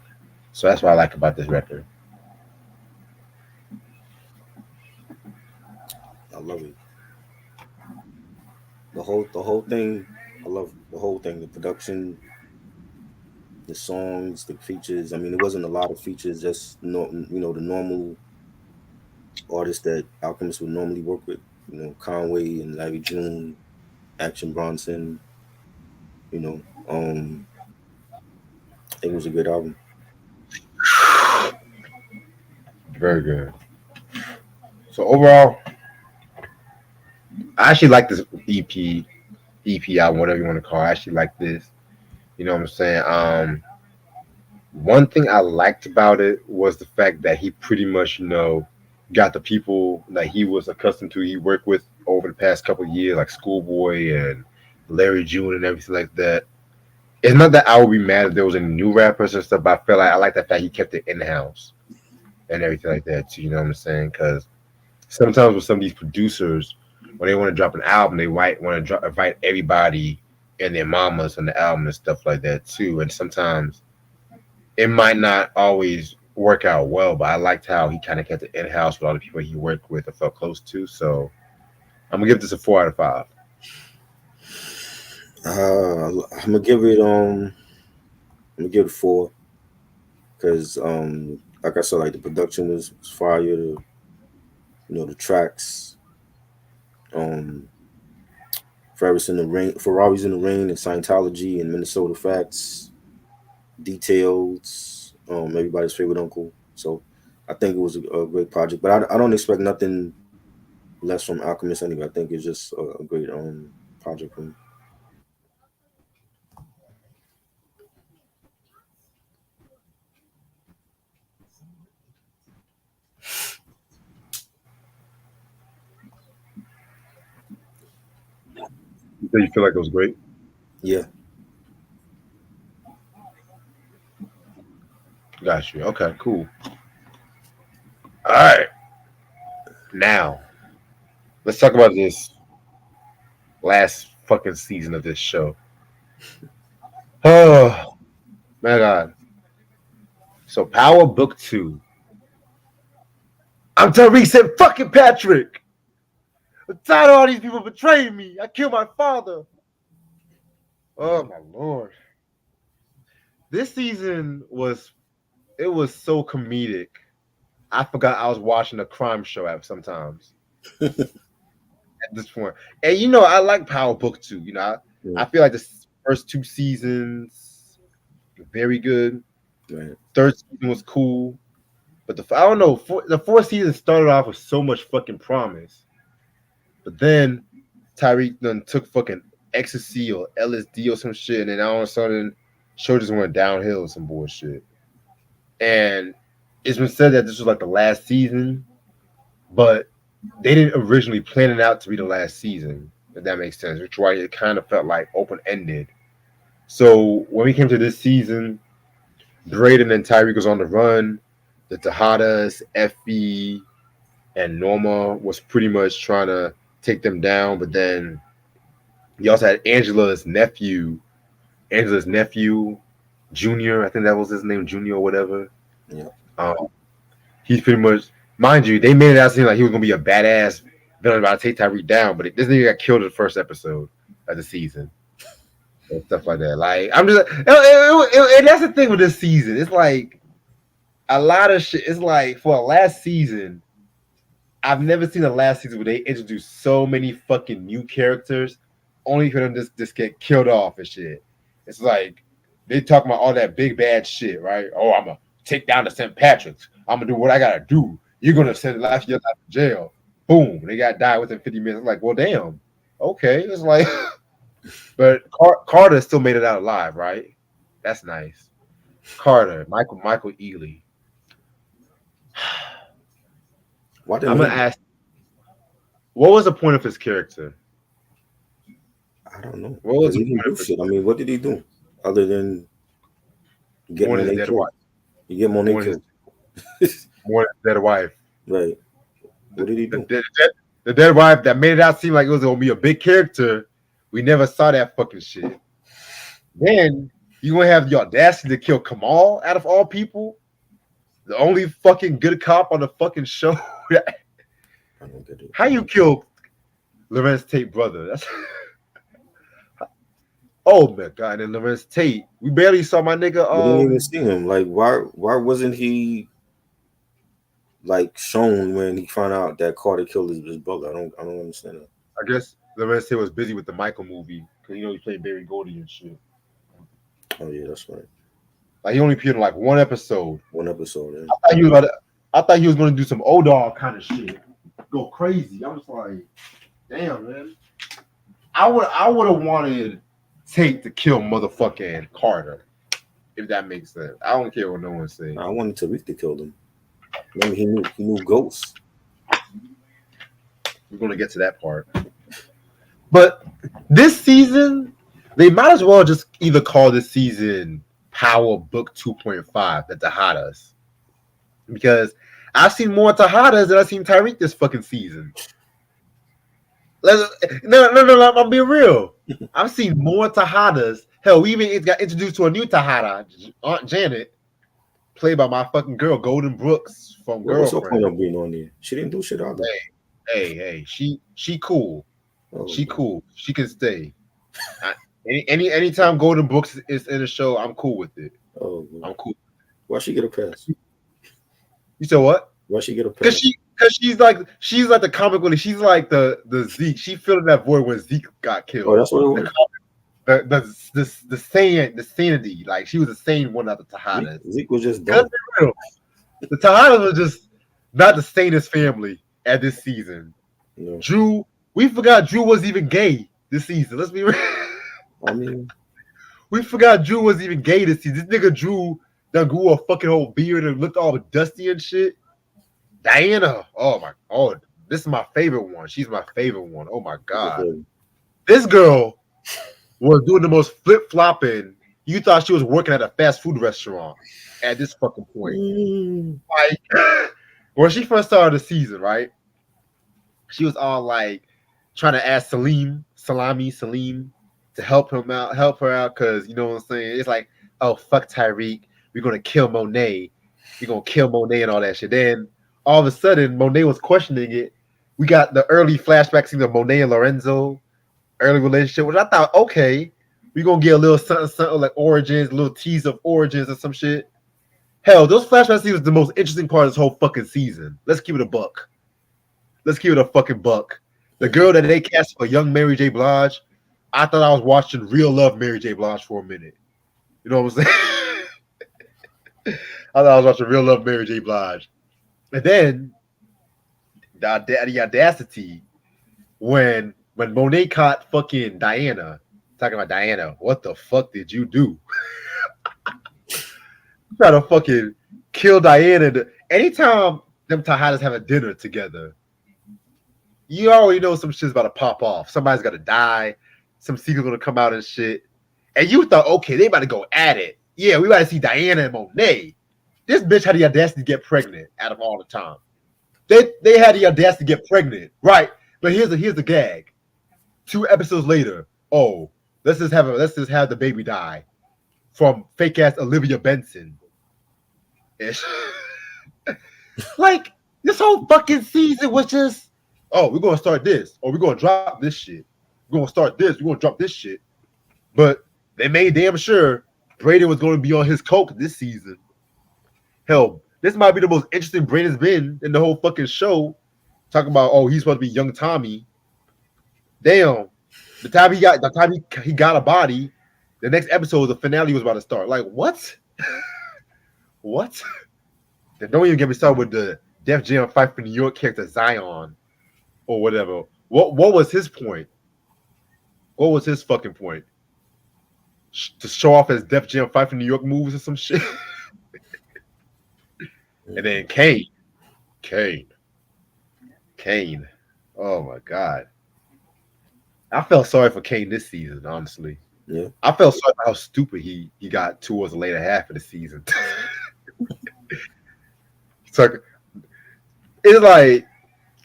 So that's what I like about this record. I love it. The whole thing. I love the whole thing. The production, the songs, the features. I mean, it wasn't a lot of features. Just no, the normal artists that Alchemist would normally work with. Conway and Larry June, Action Bronson. You know, it was a good album. Very good. So overall, I actually like this EP album, whatever you want to call it. I actually like this. You know what I'm saying? One thing I liked about it was the fact that he pretty much, got the people that he was accustomed to. He worked with over the past couple of years, like Schoolboy and Larry June and everything like that. It's not that I would be mad if there was any new rappers and stuff, but I feel like I like the fact he kept it in house and everything like that too. You know what I'm saying? Because sometimes with some of these producers, when they want to drop an album, they might want to invite everybody and their mamas on the album and stuff like that too. And sometimes it might not always work out well, but I liked how he kind of kept it in house with all the people he worked with and felt close to. So I'm gonna give this a 4 out of 5. I'm gonna give it 4 because like I said, like the production was fire. The tracks, um, Ferraris in the Rain, and Scientology and Minnesota Facts, Details, everybody's favorite uncle. So I think it was a great project, but I don't expect nothing less from Alchemist anyway. I think it's just a great project for me. You say you feel like it was great? Yeah. Got you. Okay, cool. All right, now let's talk about this last fucking season of this show. Oh my god. So Power Book 2. I'm Tariq said fucking Patrick. I'm tired of all these people betraying me. I killed my father. Oh my lord. This season was so comedic. I forgot I was watching a crime show at sometimes at this point. And I like Power Book 2. I Yeah, feel like the first two seasons very good. right. Third season was cool. But I don't know. The fourth season started off with so much fucking promise, but then Tyreek done took fucking ecstasy or LSD or some shit, and then all of a sudden, show just went downhill or some bullshit. And it's been said that this was like the last season, but they didn't originally plan it out to be the last season. If that makes sense, which is why it kind of felt like open ended. So when we came to this season, Braden and Tyreek was on the run. The Tejadas, Effie, and Norma was pretty much trying to take them down. But then you also had Angela's nephew, Junior. I think that was his name, Junior or whatever. Yeah. Um, he's pretty much, mind you, they made it out seem like he was gonna be a badass villain about to take Tyreek down, but this nigga got killed in the first episode of the season and stuff like that. Like I'm just, and that's the thing with this season. It's like a lot of shit. It's like for a last season, I've never seen a last season where they introduced so many fucking new characters, only for them just get killed off and shit. It's like they talking about all that big bad shit, right? Oh, I'm gonna take down the St. Patrick's. I'm gonna do what I gotta do. You're gonna send your life to jail. Boom, they got died within 50 minutes. I'm like, well, damn. Okay, it's like, but Carter still made it out alive, right? That's nice. Carter, Michael Ealy. Why I'm didn't gonna he? ask, what was the point of his character? I don't know. What was Because the he didn't point do of his shit. I mean, what did he do other than get more than his Monet dead killed? wife? You get Monet More than killed. more than his dead wife. Right. What The, did he the, do? the, the dead wife that made it out seem like it was gonna be a big character. We never saw that fucking shit. Then you gonna have the audacity to kill Kamal out of all people, the only fucking good cop on the fucking show. I don't get it. How you kill Lorenz Tate brother? That's oh my god, and Lorenz Tate. We barely saw my nigga. We didn't even see him. Like, why wasn't he like shown when he found out that Carter killed his brother? I don't understand that. I guess Lorenz Tate was busy with the Michael movie because he played Barry Gordy and shit. Oh yeah, that's right. Like he only appeared in like one episode. One episode, yeah. I thought he was gonna do some old dog kind of shit, go crazy. I was like, damn man. I would have wanted Tate to kill motherfucking Carter, if that makes sense. I don't care what no one says. I wanted Tariq to kill him. I mean, he knew ghosts. We're gonna get to that part. But this season, they might as well just either call this season Power Book 2.5, the Tejadas. Because I've seen more Tejadas than I've seen Tyreek this fucking season. No, I'm being real. I've seen more Tejadas. Hell, we even got introduced to a new Tejada, Aunt Janet, played by my fucking girl, Golden Brooks from What's her Girlfriend. point of being on there? She didn't do shit either. Hey, she cool. Oh, She cool. She can stay. Anytime Golden Brooks is in a show, I'm cool with it. oh, I'm cool. why she get a pass? You said what? Why she get a Because pass? she's like the comic relief. She's like the Zeke. She filled in that void when Zeke got Oh, killed. that's what it The was. the sanity. Like she was the sane one of the Tejadas. Zeke was just Let's dumb. be real. The Tejadas were just not the sanest family at this season. You know, Drew, we forgot Drew was even gay this season. Let's be real. I mean, We forgot Drew was even gay this season. This nigga Drew done grew a fucking whole beard and looked all dusty and shit. Diana, this is my favorite one. She's my favorite one. Oh my god, this girl was doing the most flip flopping. You thought she was working at a fast food restaurant at this fucking point. Like when she first started the season, right? She was all like trying to ask Salim to help her out, because you know what I'm saying. It's like, oh fuck Tyreek, we're gonna kill Monet, we're gonna kill Monet and all that shit. Then all of a sudden, Monet was questioning it. We got the early flashback scene of Monet and Lorenzo, early relationship, which I thought, okay, we're gonna get a little something like origins, a little tease of origins or some shit. Hell, those flashback scenes was the most interesting part of this whole fucking season. Let's keep it a buck. Let's keep it a fucking buck. The girl that they cast for young Mary J. Blige, I thought I was watching real love Mary J. Blige for a minute. You know what I'm saying? I thought I was watching real love Mary J. Blige. And then the audacity when Monet caught fucking Diana, talking about Diana, what the fuck did you do? Try to fucking kill Diana. Anytime them Tejadas have a dinner together, you already know some shit's about to pop off. Somebody's got to die. Some secret's gonna come out and shit. And you thought, okay, they about to go at it. Yeah, we about to see Diana and Monet. This bitch had the audacity to get pregnant out of all the time. They had the audacity to get pregnant, right? But here's the gag. 2 episodes later, oh, let's just have the baby die from fake ass Olivia Benson. Like this whole fucking season was just, oh, we're gonna start this, or we're gonna drop this shit. We're gonna start this, we're gonna drop this shit. But they made damn sure Brayden was gonna be on his coke this season. Hell, this might be the most interesting Brayden's been in the whole fucking show. Talking about, oh, he's supposed to be young Tommy. Damn, the time he got a body, the next episode, the finale was about to start. Like what? What? Then don't even get me started with the Def Jam Fight for New York character Zion or whatever. What was his point? What was his fucking point? To show off his Def Jam Fight for New York moves or some shit? And then Kane. Oh my god. I felt sorry for Kane this season, honestly. Yeah. I felt sorry for how stupid he got towards the later half of the season. It's like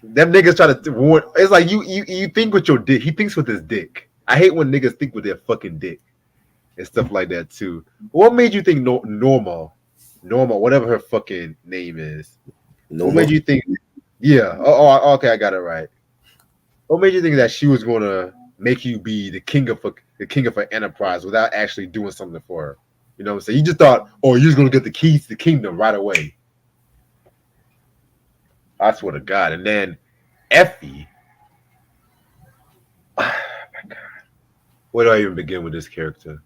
them niggas try to warn. It's like you think with your dick. He thinks with his dick. I hate when niggas think with their fucking dick and stuff like that too. What made you think Norma, whatever her fucking name is? What made you think? Yeah. Okay, I got it right. What made you think that she was gonna make you be the king of her enterprise without actually doing something for her? You know what I'm saying? You just thought, oh, you're just gonna get the keys to the kingdom right away. I swear to God. And then Effie. Oh my God. Where do I even begin with this character?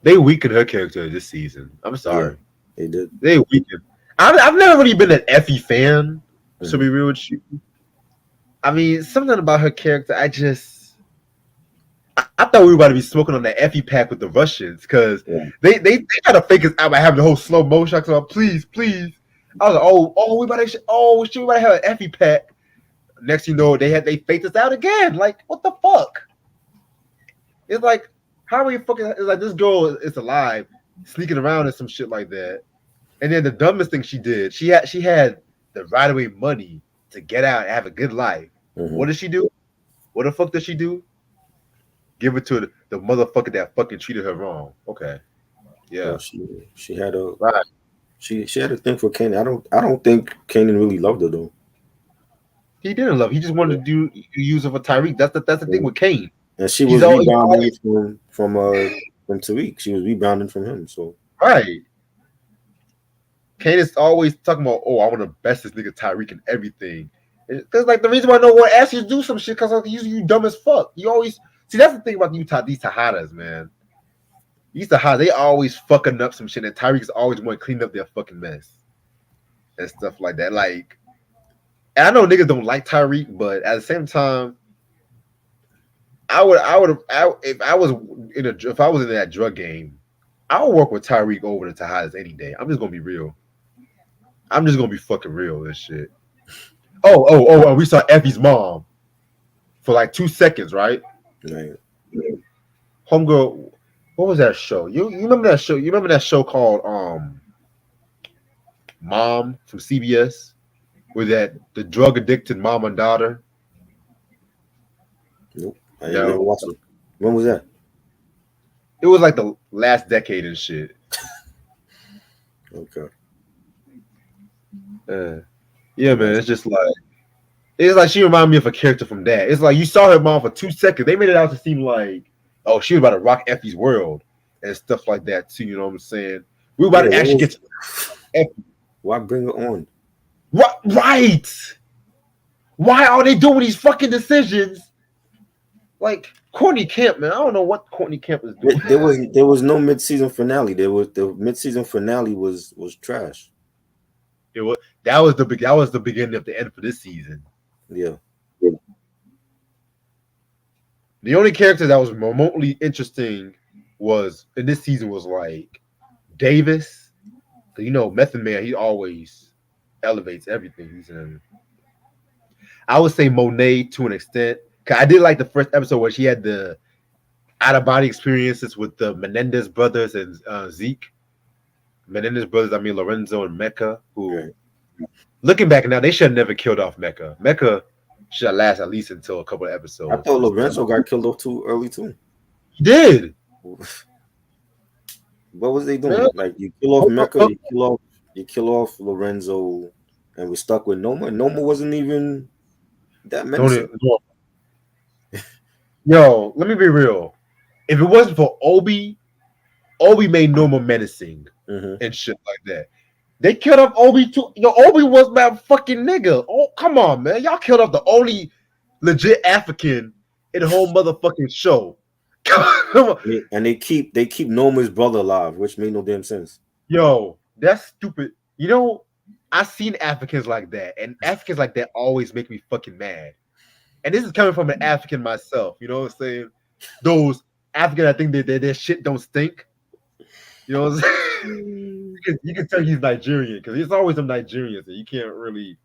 They weakened her character this season. I'm sorry. Yeah, they did. They weakened. I've never really been an Effie fan, to be real with you. I mean, something about her character, I thought we were about to be smoking on that Effie pack with the Russians, because they try to fake us out by having the whole slow motion. I was please. I was like, we about to have an Effie pack. Next, you know, they faked us out again. Like, what the fuck? It's like, how are you fucking? It's like this girl is alive, sneaking around and some shit like that. And then the dumbest thing she did, she had the right away money to get out and have a good life. What did she do? What the fuck did she do? Give it to the motherfucker that fucking treated her wrong. Okay, yeah. Well, she had a she had a thing for Kanan. I don't think Kanan really loved her though. He didn't love her. He just wanted to use her for Tyreek. That's the thing with Kane. And she was rebounding from Tariq. She was rebounding from him. So right. Candace always talking about, oh, I want to best this nigga Tyreek and everything. Because like the reason why no one asks you to do some shit because like you dumb as fuck. You always see that's the thing about these Tejadas, man. These Tejadas, they always fucking up some shit, and Tyreek's always want to clean up their fucking mess and stuff like that. Like, and I know niggas don't like Tyreek, but at the same time, if I was in that drug game, I would work with Tyreek over the Tejadas any day. I'm just gonna be real. I'm just gonna be fucking real. This shit. Oh! We saw Effie's mom for like 2 seconds, right? Right. Homegirl, what was that show? You remember that show? You remember that show called Mom from CBS, with the drug addicted mom and daughter? Nope. I didn't never watch it. When was that? It was like the last decade and shit. Okay. Yeah, man. It's like she reminded me of a character from that. It's like you saw her mom for 2 seconds. They made it out to seem like, oh, she was about to rock Effie's world and stuff like that too. You know what I'm saying? We were about to actually get to Effie. Why bring her on? What? Right? Why are they doing these fucking decisions? Like Courtney Kemp, man. I don't know what Courtney Kemp is doing. There was no mid-season finale. The mid-season finale was trash. That was the beginning of the end for this season. Yeah. The only character that was remotely interesting was in this season was like Davis. You know, Method Man, he always elevates everything he's in. I would say Monet to an extent. Cause I did like the first episode where she had the out-of-body experiences with the Menendez brothers and Zeke. Menendez brothers, I mean Lorenzo and Mecca, who looking back now, they should have never killed off Mecca. Mecca should have lasted at least until a couple of episodes. I thought Lorenzo got killed off too early too. He did. What was they doing? Yeah. Like you kill off Mecca, you kill off Lorenzo, and we're stuck with Noma. Noma wasn't even that menacing. Yo, let me be real. If it wasn't for Obi made Noma menacing and shit like that. They killed off Obi too. Yo, Obi was my fucking nigga. Oh, come on, man. Y'all killed off the only legit African in the whole motherfucking show. Come on. And they keep Noma's brother alive, which made no damn sense. Yo, that's stupid. You know, I've seen Africans like that, and Africans like that always make me fucking mad. And this is coming from an African myself. You know what I'm saying? Those Africans, I think their shit don't stink. You know what I'm saying? You can tell he's Nigerian because it's always them Nigerians, and you can't really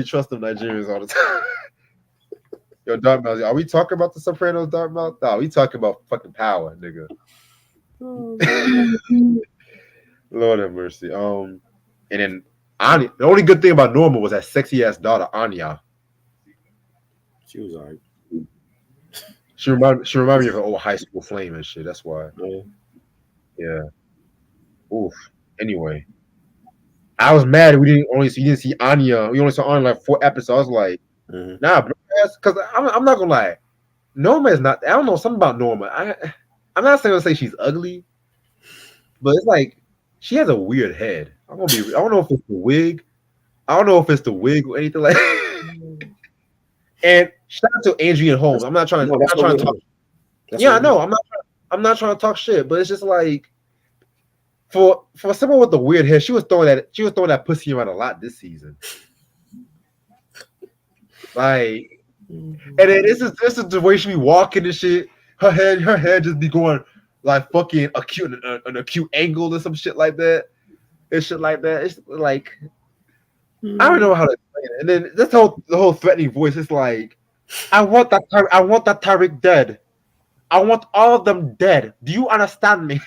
trust them Nigerians all the time. Yo, Dartmouth, are we talking about the Sopranos, Dartmouth? No, we talking about fucking power, nigga. Lord have mercy. And then Anya, the only good thing about Norma was that sexy ass daughter Anya. She was alright. She reminded me of an old high school flame and shit. That's why. Yeah. Oof. Anyway, I was mad we didn't see Anya. We only saw Anya like 4 episodes. I was like, nah, bro, because I'm not gonna lie. Norma is not. I don't know something about Norma. I'm not saying to say she's ugly, but it's like she has a weird head. I don't know if it's the wig. I don't know if it's the wig or anything like. And shout out to Adrian Holmes. I'm not trying to talk. Yeah, I know. I'm not trying to talk shit, but it's just like for someone with the weird hair, she was throwing that pussy around a lot this season. Like, and then this is the way she be walking and shit. Her head just be going like fucking an acute angle or some shit like that. And shit like that. It's like I don't know how to explain it. And then the whole threatening voice is like, I want that Tariq dead. I want all of them dead. Do you understand me?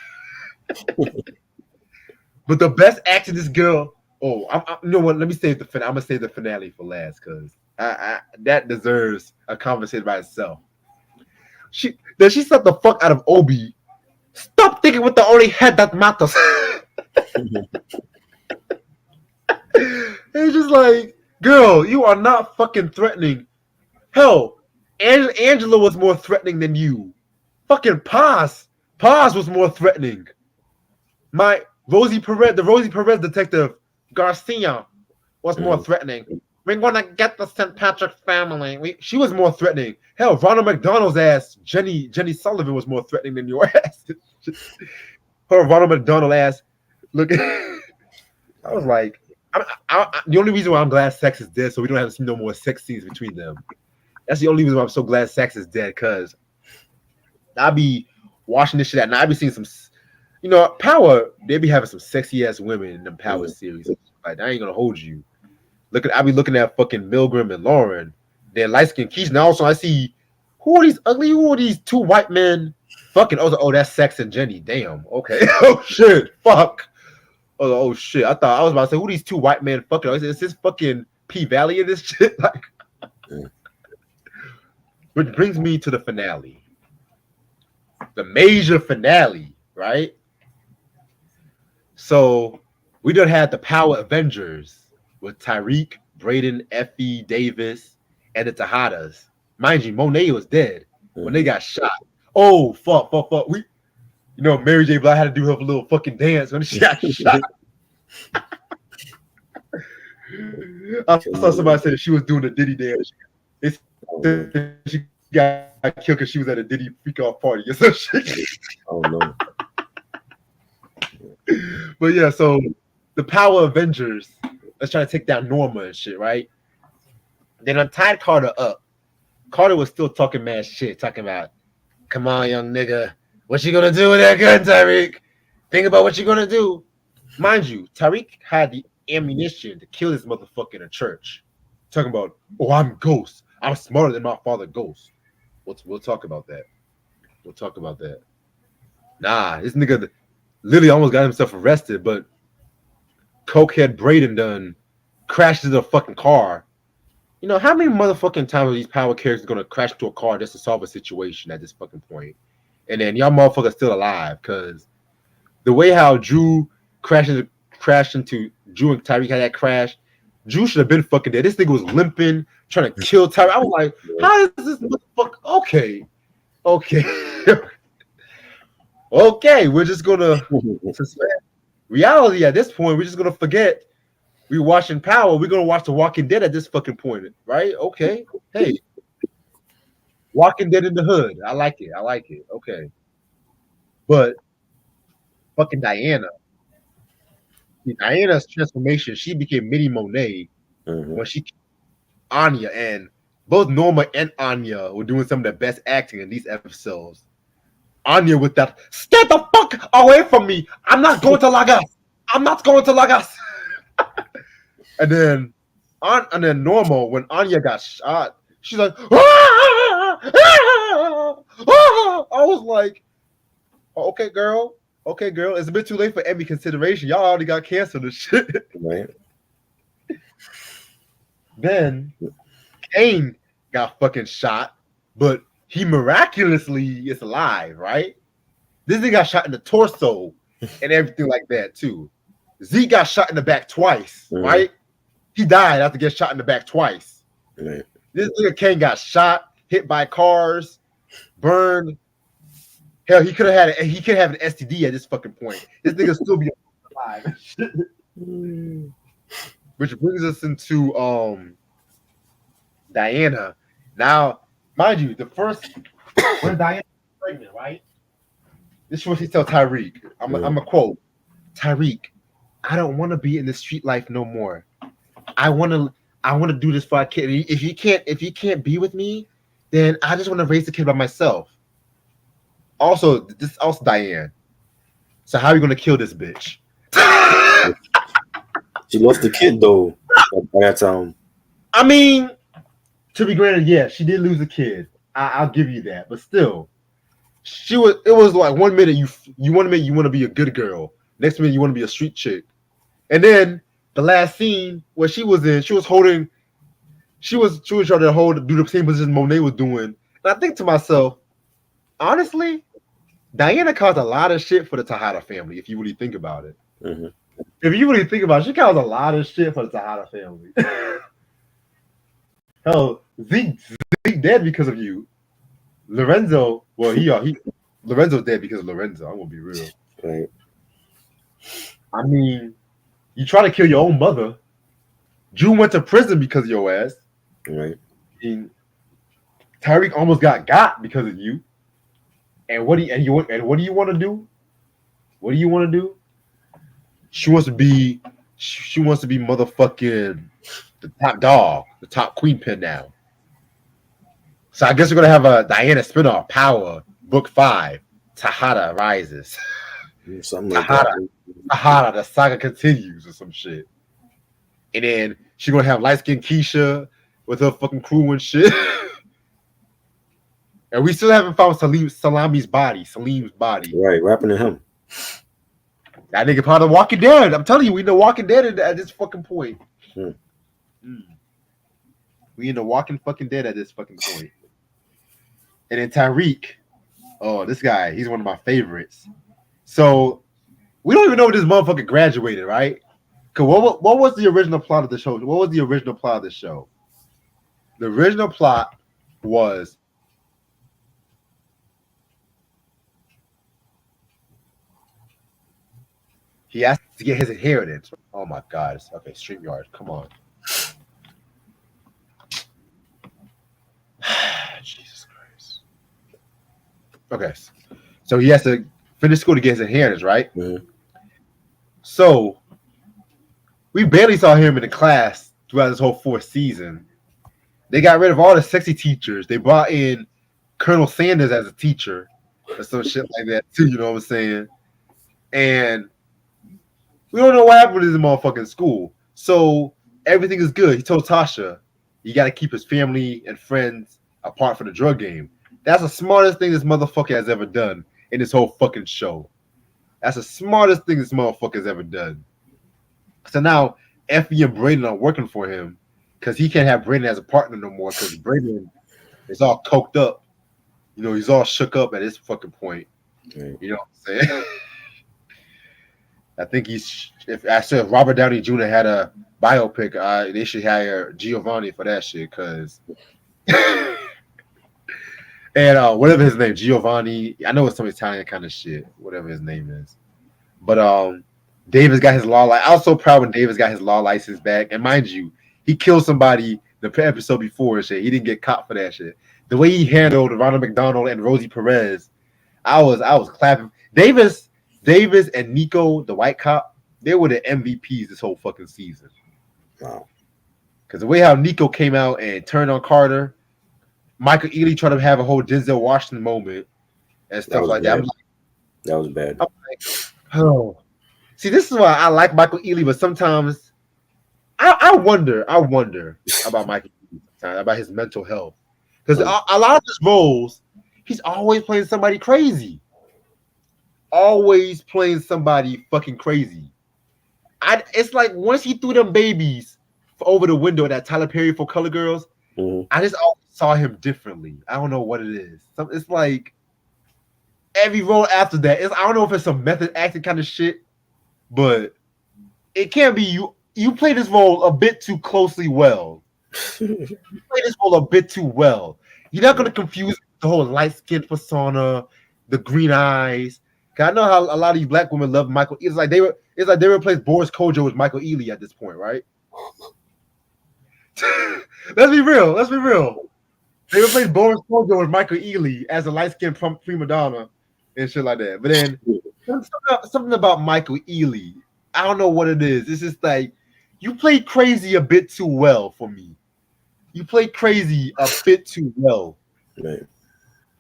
But the best acting, this girl. Oh, you know what? Let me save the finale. I'm gonna save the finale for last because that deserves a conversation by itself. She slapped the fuck out of Obi. Stop thinking with the only head that matters. It's just like, girl, you are not fucking threatening. Hell, Angela was more threatening than you. Fucking Paz was more threatening. The Rosie Perez detective Garcia was more Mm-hmm. threatening. We're gonna get the St. Patrick family. She was more threatening. Hell, Ronald McDonald's ass, Jenny Sullivan was more threatening than your ass. Her Ronald McDonald ass. Look, I was like, the only reason why I'm glad Sex is dead, so we don't have to see no more sex scenes between them. That's the only reason why I'm so glad Sex is dead, cause I be watching this shit at night. I be seeing some, Power. They be having some sexy ass women in them Power Mm-hmm. series. Like I ain't gonna hold you. I be looking at fucking Milgram and Lauren. They're light skinned Keys. Now also I see who are these ugly? Who are these two white men? Fucking oh that's Sex and Jenny. Damn. Okay. Oh shit. Fuck. Oh shit. I was about to say who are these two white men fucking. Is this fucking P Valley in this shit? Like, which brings me to the finale, the major finale, right? So we done had the Power Avengers with Tyreek, Braden, Effie, Davis, and the Tejadas. Mind you, Monet was dead when they Mm-hmm. got shot. Oh fuck. Mary J. Blige had to do her little fucking dance when she got shot. I saw somebody say she was doing a Diddy dance. They Oh said no. she got killed because she was at a Diddy freak off party or some shit. Oh no. But yeah, so the Power Avengers, let's try to take down Norma and shit, right? Then I tied Carter up. Carter was still talking mad shit, talking about, come on, young nigga, what you gonna do with that gun, Tyreek? Think about what you're gonna do. Mind you, Tyreek had the ammunition to kill this motherfucker in a church. Talking about, oh, I'm Ghost. I'm smarter than my father, Ghost. We'll talk about that. We'll talk about that. Nah, this nigga literally almost got himself arrested, but cokehead Braden done crashed into a fucking car. How many motherfucking times are these power characters gonna crash into a car just to solve a situation at this fucking point? And then y'all motherfuckers still alive, cause the way how crashed into Drew and Tyreek had that crash, Drew should have been fucking dead. This nigga was limping, trying to kill Tyreek. I was like, how is this motherfucker? Okay. Okay, we're just gonna suspend reality at this point. We're just gonna forget we watching Power. We're gonna watch The Walking Dead at this fucking point, right? Okay. Hey, Walking Dead in the hood. I like it. Okay. But fucking Diana's transformation, she became Mini Monet Mm-hmm. when she Anya, and both Norma and Anya were doing some of the best acting in these episodes. Anya with that, stay the fuck away from me. I'm not going to Lagos. I'm not going to Lagos. And then Norma, when Anya got shot, she's like, ah, ah, ah. I was like, oh, okay, girl. It's a bit too late for Emmy consideration. Y'all already got canceled and shit. Right. Then Kane got fucking shot, but he miraculously is alive, right? This nigga got shot in the torso and everything like that too. Zeke got shot in the back twice, Mm-hmm. right? He died after getting shot in the back twice. Right. This nigga Kane got shot, hit by cars, burned. Hell, he could have an STD at this fucking point. This nigga still be alive. Which brings us into Diana. Now, mind you, the first when Diana was pregnant, right? This is what she tell Tyreek. I'm a quote. Tyreek, I don't want to be in the street life no more. I want to do this for our kid. If you can't be with me, then I just want to raise the kid by myself. Also, this is also Diane. So how are you gonna kill this bitch? She lost the kid though by that time. I mean, to be granted, yeah, she did lose a kid. I'll give you that, but still, it was like 1 minute you want to be a good girl, next minute you want to be a street chick, and then the last scene where she was trying to do the same position Monet was doing, and I think to myself, honestly, Diana caused a lot of shit for the Tejada family. If you really think about it, Mm-hmm. if you really think about it, she caused a lot of shit for the Tejada family. Hell, Zeke dead because of you. Lorenzo, well, Lorenzo's dead because of Lorenzo. I'm gonna be real. Right. I mean, You try to kill your own mother. June went to prison because of your ass. Right. And Tyreek almost got because of you. And what do you want to do? What do you want to do? She wants to be motherfucking the top dog, the top queen pin now. So I guess we're gonna have a Diana spinoff, Power, Book 5, Tahada Rises. Something like Tahada, that. Tahada, the saga continues or some shit. And then she's gonna have light skinned Keisha with her fucking crew and shit. And we still haven't found Salim's body. Right, rapping to him. That nigga part of Walking Dead. I'm telling you, we know Walking Dead at this fucking point. Hmm. We in the Walking fucking Dead at this fucking point. And then Tyreek, oh, this guy, he's one of my favorites. So we don't even know if this motherfucker graduated, right? Cause what was the original plot of the show? What was the original plot of the show? The original plot was he has to get his inheritance. Oh my god. Okay, StreamYard, come on. Jesus Christ. Okay. So he has to finish school to get his inheritance, right? Mm-hmm. So we barely saw him in the class throughout this whole fourth season. They got rid of all the sexy teachers. They brought in Colonel Sanders as a teacher or some shit like that too, you know what I'm saying? And we don't know what happened in this motherfucking school. So everything is good. He told Tasha, you got to keep his family and friends apart from the drug game. That's the smartest thing this motherfucker has ever done in this whole fucking show. That's the smartest thing this motherfucker has ever done. So now Effie and Brayden are working for him because he can't have Brayden as a partner no more because Brayden is all coked up. You know, he's all shook up at this fucking point. Right. You know what I'm saying? I think if Robert Downey Jr. had a biopic, they should hire Giovanni for that shit, cause and whatever his name, Giovanni, I know it's some Italian kind of shit, whatever his name is. But Davis got his law license. I was so proud when Davis got his law license back. And mind you, he killed somebody the episode before and shit. He didn't get caught for that shit. The way he handled Ronald McDonald and Rosie Perez, I was clapping. Davis and Nico, the white cop, they were the MVPs this whole fucking season. Wow. Because the way how Nico came out and turned on Carter, Michael Ealy tried to have a whole Denzel Washington moment and stuff like that. That was bad. I'm like, oh. See, this is why I like Michael Ealy, but sometimes I wonder about Michael Ealy, about his mental health. Because a lot of his roles, he's always playing somebody crazy. Always playing somebody fucking crazy. It's like once he threw them babies over the window at that Tyler Perry for Color Girls, I just always saw him differently. I don't know what it is. It's like every role after that. I don't know if it's some method acting kind of shit, but it can't be you. You play this role a bit too closely well. You play this role a bit too well. You're not going to confuse the whole light skin persona, the green eyes. I know how a lot of you black women love Michael. It's like they replaced Boris Kojo with Michael Ealy at this point, right? Let's be real. They replaced Boris Kojo with Michael Ealy as a light-skinned prima donna and shit like that. But then something about Michael Ealy, I don't know what it is. It's just like you play crazy a bit too well for me. You play crazy a bit too well. Right.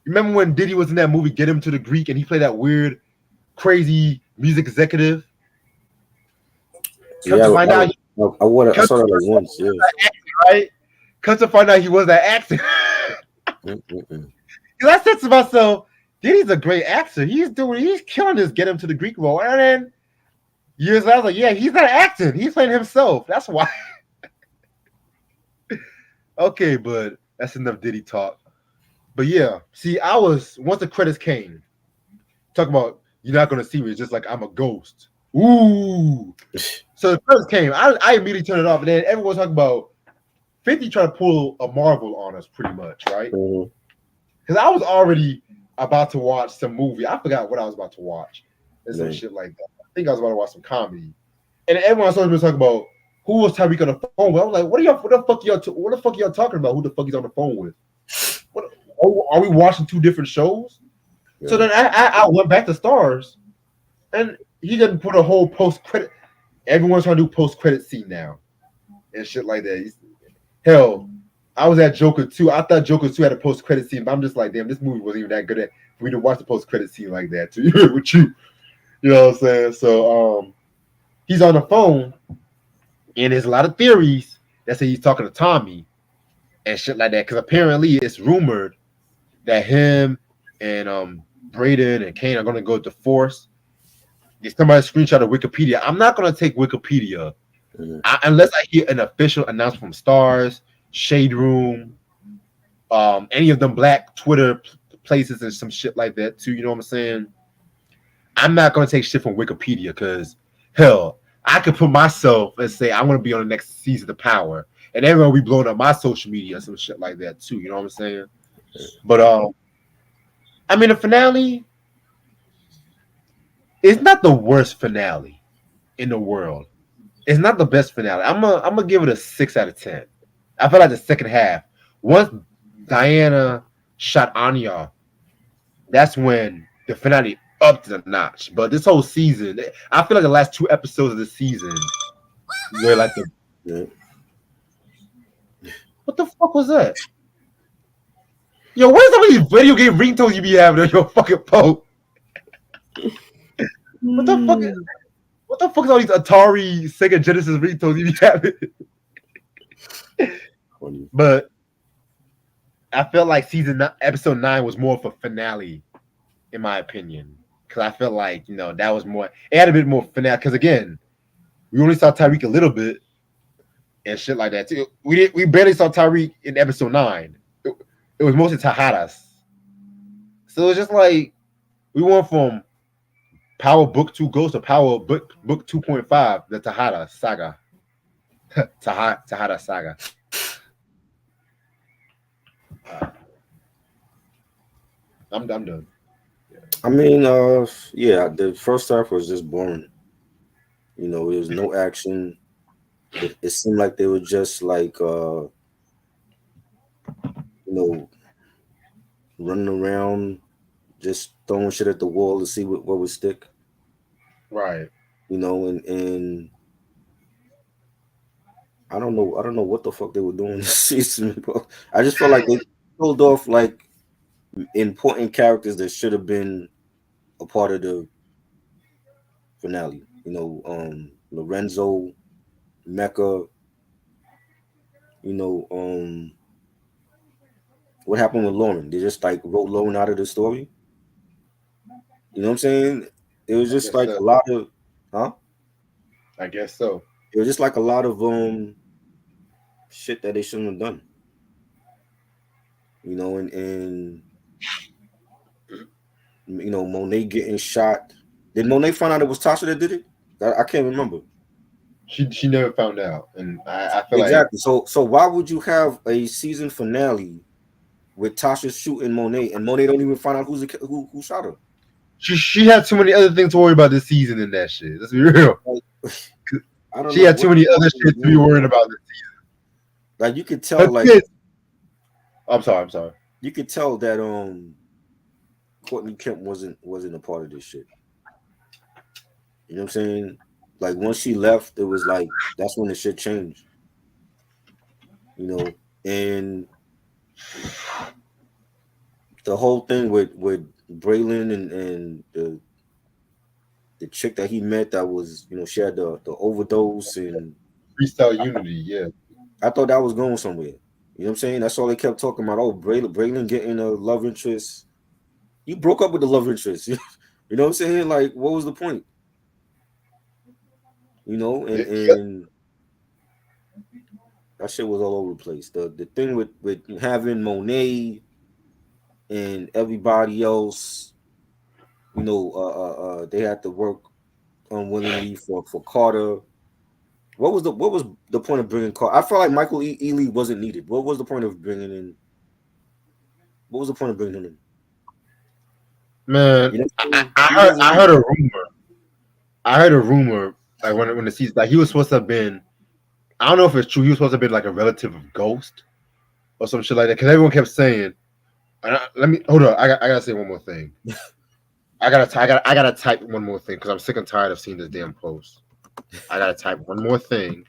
Remember when Diddy was in that movie Get Him to the Greek and he played that weird, crazy music executive? Yeah, I saw that like once. Yeah. Right? Come to find out he was that actor. Because I said to myself, Diddy's a great actor. He's killing this Get Him to the Greek role. And then years later, I was like, yeah, he's not acting. He's playing himself. That's why. Okay, but that's enough Diddy talk. But yeah, see, once the credits came, talk about you're not gonna see me. It's just like I'm a ghost. Ooh. So the credits came. I immediately turned it off, and then everyone's talking about 50 trying to pull a Marvel on us, pretty much, right? Because I was already about to watch some movie. I forgot what I was about to watch. And some shit like that. I think I was about to watch some comedy. and everyone started talking about who was Tyreek on the phone with. I was like, what the fuck y'all talking about? Who the fuck he's on the phone with? What are we watching two different shows? So Yeah. then I went back to Stars, and he didn't put a whole post credit. Everyone's trying to do post credit scene now and shit like that. Hell, I was at Joker 2. I thought Joker 2 had a post credit scene, but I'm just like, damn, this movie wasn't even that good for me to watch the post credit scene like that too. With you, you know what I'm saying? So he's on the phone, and there's a lot of theories that say he's talking to Tommy and shit like that. Because apparently it's rumored that him and Braden and Kane are gonna go to Force. Get somebody screenshot of Wikipedia. I'm not gonna take Wikipedia Mhm. unless I hear an official announcement from Stars, Shade Room, any of them black Twitter places and some shit like that too. You know what I'm saying? I'm not gonna take shit from Wikipedia because hell, I could put myself and say I want to be on the next season of Power, and everyone will be blowing up my social media and some shit like that too. You know what I'm saying? But I mean the finale is not the worst finale in the world. It's not the best finale. I'm gonna give it a 6 out of 10. I feel like the second half, once Diana shot Anya, that's when the finale upped a notch. But this whole season, I feel like the last 2 episodes of the season were like the Yeah. what the fuck was that? Yo, what is some of these video game ringtones you be having on your fucking phone? What the fuck is what the fuck is all these Atari Sega Genesis ringtones you be having? Funny. But I felt like episode 9 was more of a finale, in my opinion. Because I felt like, that was more, it had a bit more finale. Because again, we only saw Tyreek a little bit and shit like that too. We barely saw Tyreek in episode 9. It was mostly Tahadas. So it was just like, we went from Power Book 2 Ghost to Power Book 2.5, the Tahada saga. Tahada saga. I'm done. I mean, yeah, the first half was just boring. There was no action. It seemed like they were just like, running around, just throwing shit at the wall to see what would stick. Right. And I don't know what the fuck they were doing this season, bro. I just felt like they killed off like important characters that should have been a part of the finale. Lorenzo, Mecca. What happened with Lauren? They just like wrote Lauren out of the story. You know what I'm saying? It was I just guess like so. a lot of, huh? I guess so. It was just like a lot of shit that they shouldn't have done. And Monet getting shot. Did Monet find out it was Tasha that did it? I can't remember. She never found out, and I feel like Exactly. So why would you have a season finale with Tasha shooting Monet and Monet don't even find out who shot her? she had too many other things to worry about this season than that shit. Let's be real. Like, I don't She know had too what the many fuck other they were shit to be doing. worrying about this season. Like you could tell, But like I'm sorry. you could tell that Courtney Kemp wasn't a part of this shit. You know what I'm saying? Like once she left, it was like that's when the shit changed. And the whole thing with Braylon and the chick that he met that was, she had the overdose, and Freestyle Unity, yeah. I thought that was going somewhere. You know what I'm saying? That's all they kept talking about. Oh, Braylon getting a love interest. You broke up with the love interest. You know what I'm saying? Like, what was the point? And Yeah. and that shit was all over the place. The thing with having Monet and everybody else, they had to work unwillingly for Carter. What was the point of bringing Carter? I felt like Michael Ealy wasn't needed. What was the point of bringing in? What was the point of bringing him in? Man, You know, I he heard wasn't I needed. heard a rumor. I heard a rumor Like when the season, like he was supposed to have been. I don't know if it's true. He was supposed to have been like a relative of Ghost or some shit like that. Because everyone kept saying, let me hold on. I gotta say one more thing. I gotta type one more thing because I'm sick and tired of seeing this damn post. I gotta type one more thing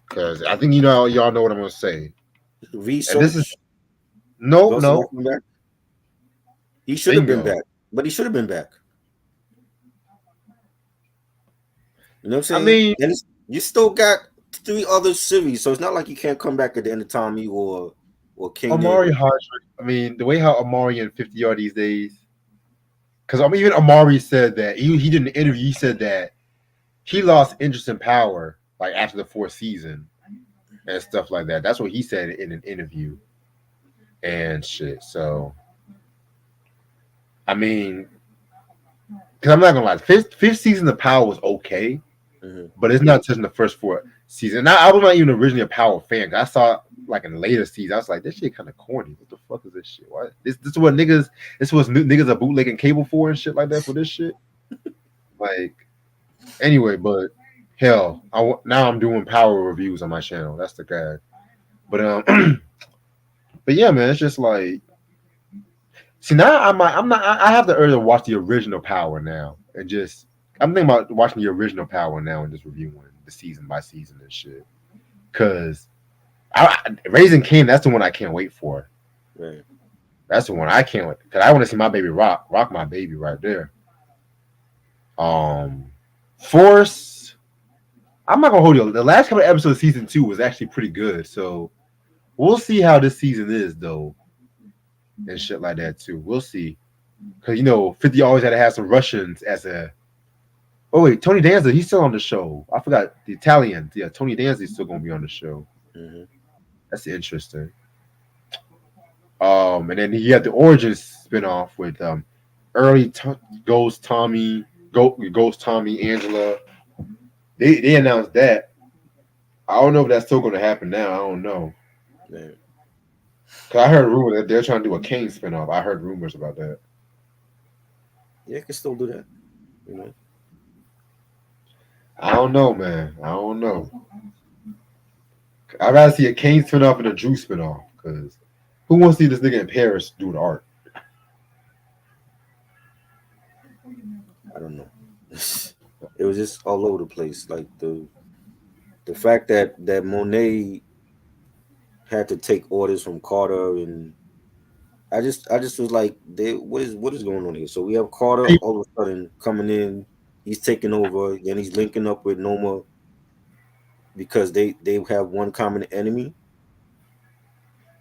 because I think y'all know what I'm gonna say. And this is Research. no, Ghost is not no, coming back. He should have been bingo. back, but he should have been back. You know what I'm I saying? mean, And you still got 3 other series, so it's not like you can't come back at the end of Tommy or Kingdom. Amari Hardrick. I mean, the way how Amari and 50 are these days. Because even Amari said that he did an interview. He said that he lost interest in Power like after the fourth season and stuff like that. That's what he said in an interview and shit. So I mean, because I'm not gonna lie, fifth season of Power was okay, Hmm. but it's not touching the first four seasons. And I was not even originally a Power fan. 'Cause I saw like in later seasons, I was like, this shit kind of corny. What the fuck is this shit? What this is what niggas this was niggas are bootlegging cable for and shit like that for this shit. Like anyway, but hell, now I'm doing Power reviews on my channel. That's the guy. But but yeah, man, it's just like see now I'm not I have the urge to watch the original Power now and just I'm thinking about watching the original Power now and just reviewing the season by season and shit. Cause Raising King, that's the one I can't wait for. Right. That's the one I can't wait because I want to see my baby rock my baby right there. Um, Force. I'm not gonna hold you. The last couple of episodes of season 2 was actually pretty good, so we'll see how this season is though, and shit like that too. We'll see because 50 always had to have some Russians as a. Oh wait, Tony Danza, he's still on the show. I forgot the Italian. Yeah, Tony Danza is still gonna be on the show. Hmm. That's interesting. And then he had the Origins spinoff with early Ghost Tommy, Ghost Tommy, Angela. They announced that. I don't know if that's still going to happen now. I don't know. Right. Cause I heard rumors that they're trying to do a Kane spinoff. I heard rumors about that. Yeah, I can still do that. You know. I don't know, man. I don't know. I'd rather see a Kane spinoff and a Drew spinoff. Cause who wants to see this nigga in Paris do the art? I don't know. It was just all over the place. Like the fact that Monet had to take orders from Carter, and I just was like, what is going on here? So we have Carter all of a sudden coming in, he's taking over, then he's linking up with Noma because they have one common enemy,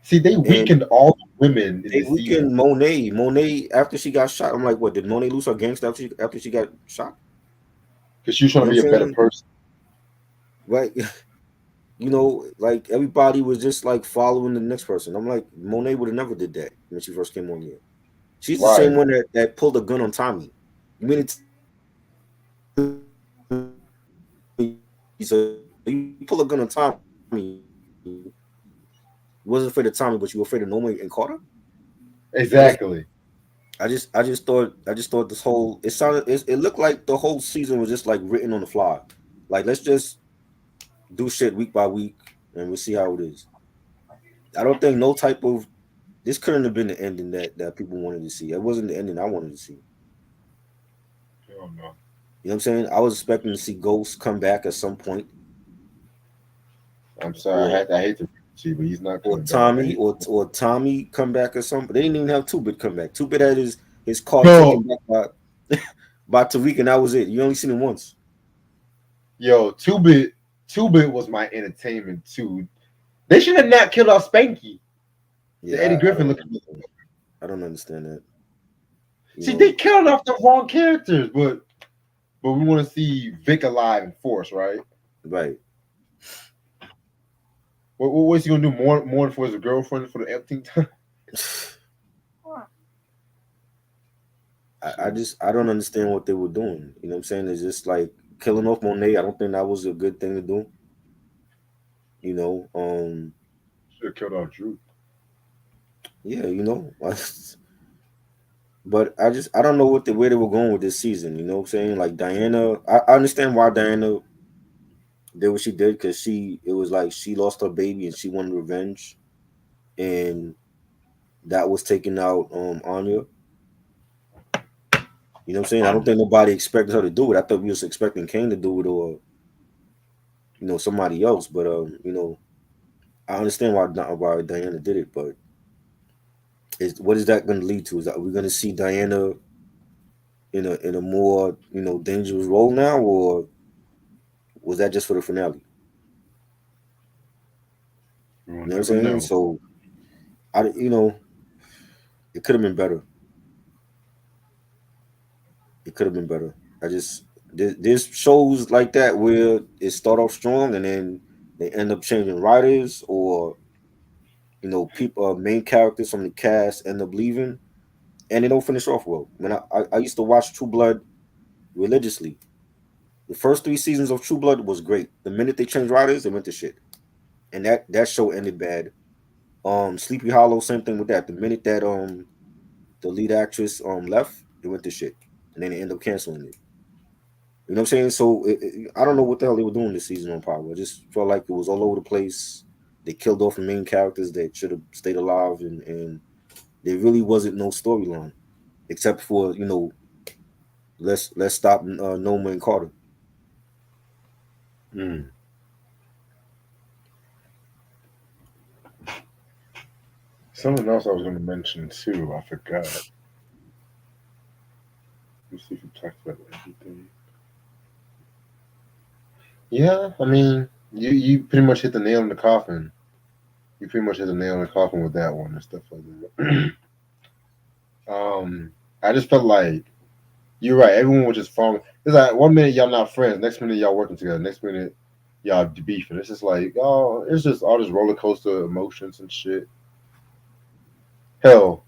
See, they and weakened all the women in they this season. weakened Monet. Monet after she got shot. I'm like, what did Monet lose her gangster after she got shot? Cause she was You trying know to what be a I'm better saying? person. Right. Like everybody was just like following the next person. I'm like, Monet would have never did that when she first came on here. She's the same Right. one that pulled a gun on Tommy. You mean to tell me, so you pull a gun on Tommy, you wasn't afraid of Tommy, but you were afraid of Noma and Carter? Like Exactly. I just thought this whole it looked like the whole season was just like written on the fly. Like let's just do shit week by week and we'll see how it is. I don't think no type of this couldn't have been the ending that people wanted to see. It wasn't the ending I wanted to see. Hell no. You know what I'm saying? I was expecting to see Ghost come back at some point, I'm sorry. or I hate to see, but he's not or coming back. I Tommy hate. or Tommy come back or something. They didn't even have Two Bit come back. Two Bit had his car Yo, taken back by Tariq, and that was it. You only seen him once. yo, two bit was my entertainment too. They should have not killed off Spanky. The Yeah, Eddie I Griffin don't looking. understand. I don't understand that. You See, they know, killed off the wrong characters, but we want to see Vic alive and Force, right? right? What's he gonna do? More for his girlfriend for the empty time? I don't understand what they were doing. You know what I'm saying? It's just like killing off Monet. I don't think that was a good thing to do. You know, Should have killed off Drew. yeah, but I don't know where they were going with this season. You know what I'm saying? Like Diana, I understand why Diana. did what she did because it was like she lost her baby and she wanted revenge, and that was taking out Anya. You know what I'm saying? I don't think nobody expected her to do it. I thought we was expecting Kane to do it, or somebody else. But I understand why Diana did it, but what is that going to lead to? Is that we're going to see Diana in a more dangerous role now, or was that just for the finale? We'll You know what I'm never saying? know. So it could have been better. It could have been better. I just there's shows like that where it start off strong and then they end up changing writers, or people, main characters from the cast end up leaving and they don't finish off well. When I used to watch True Blood religiously. The first 3 seasons of True Blood was great. The minute they changed writers, it went to shit, and that show ended bad. Sleepy Hollow, same thing with that. The minute that the lead actress left, it went to shit, and then they end up canceling it. You know what I'm saying? So I don't know what the hell they were doing this season on Power. I just felt like it was all over the place. They killed off the main characters that should have stayed alive, and there really wasn't no storyline except for let's stop Noma and Carter. Mm. Something else I was going to mention too. I forgot. Let's see if we talked about everything. Yeah, I mean, you pretty much hit the nail in the coffin. You pretty much hit the nail in the coffin with that one and stuff like that. I just felt like you're right. Everyone was just farming. It's like 1 minute y'all not friends, next minute y'all working together, next minute y'all beefing. It's just like, oh, it's just all this roller coaster emotions and shit. Hell,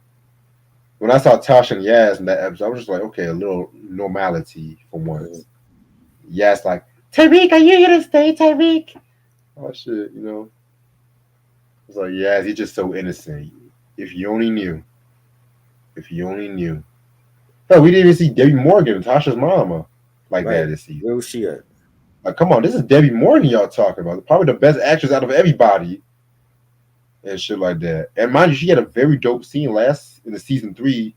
when I saw Tasha and Yaz in that episode, I was just like, okay, a little normality for Mhm. once. Yaz like, Tyreek, are you here to stay, Tyreek? Oh shit, It's like, Yaz, he's just so innocent. If you only knew. If you only knew. Hell, we didn't even see Debbie Morgan, Tasha's mama, like that Right. this season. Where was she at? Like, come on, this is Debbie Morgan y'all talking about. Probably the best actress out of everybody and shit like that. And mind you, she had a very dope scene last in the season 3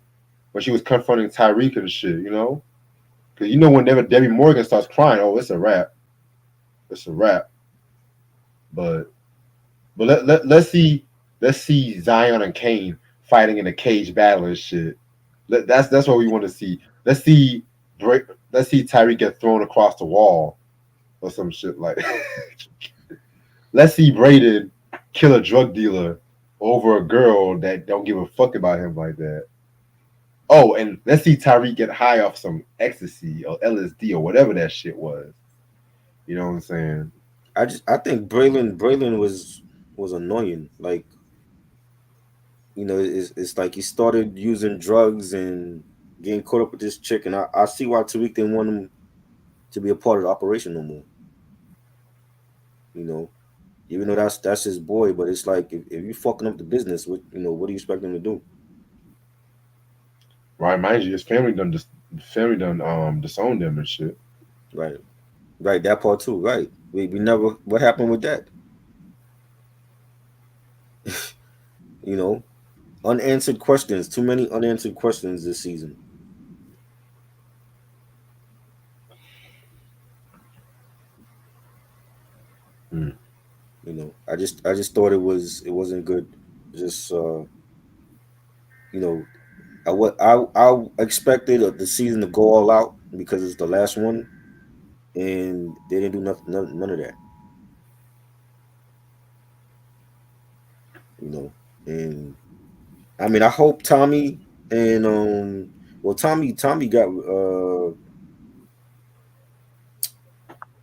when she was confronting Tyreek and shit. Because whenever Debbie Morgan starts crying, oh, it's a wrap. It's a wrap. But let's see Zion and Kane fighting in a cage battle and shit. That's what we want to see. Break. Let's see Tyreek get thrown across the wall or some shit like. Let's see Braden kill a drug dealer over a girl that don't give a fuck about him like that. Oh, and let's see Tyreek get high off some ecstasy or LSD or whatever that shit was. You know what I'm saying? I think Braylon was annoying. Like, it's like he started using drugs and getting caught up with this chick, and I see why Tariq didn't want him to be a part of the operation no more. You know, even though that's his boy, but it's like if you fucking up the business, what do you expect him to do? Right, mind you, his family done disowned him and shit. Right, right, that part too. Right, we never. What happened with that? You know, unanswered questions. Too many unanswered questions this season. Hmm. I just thought it wasn't good. Just you know, I expected the season to go all out because it's the last one, and they didn't do nothing, none of that. You know, and I mean, I hope Tommy and well, Tommy got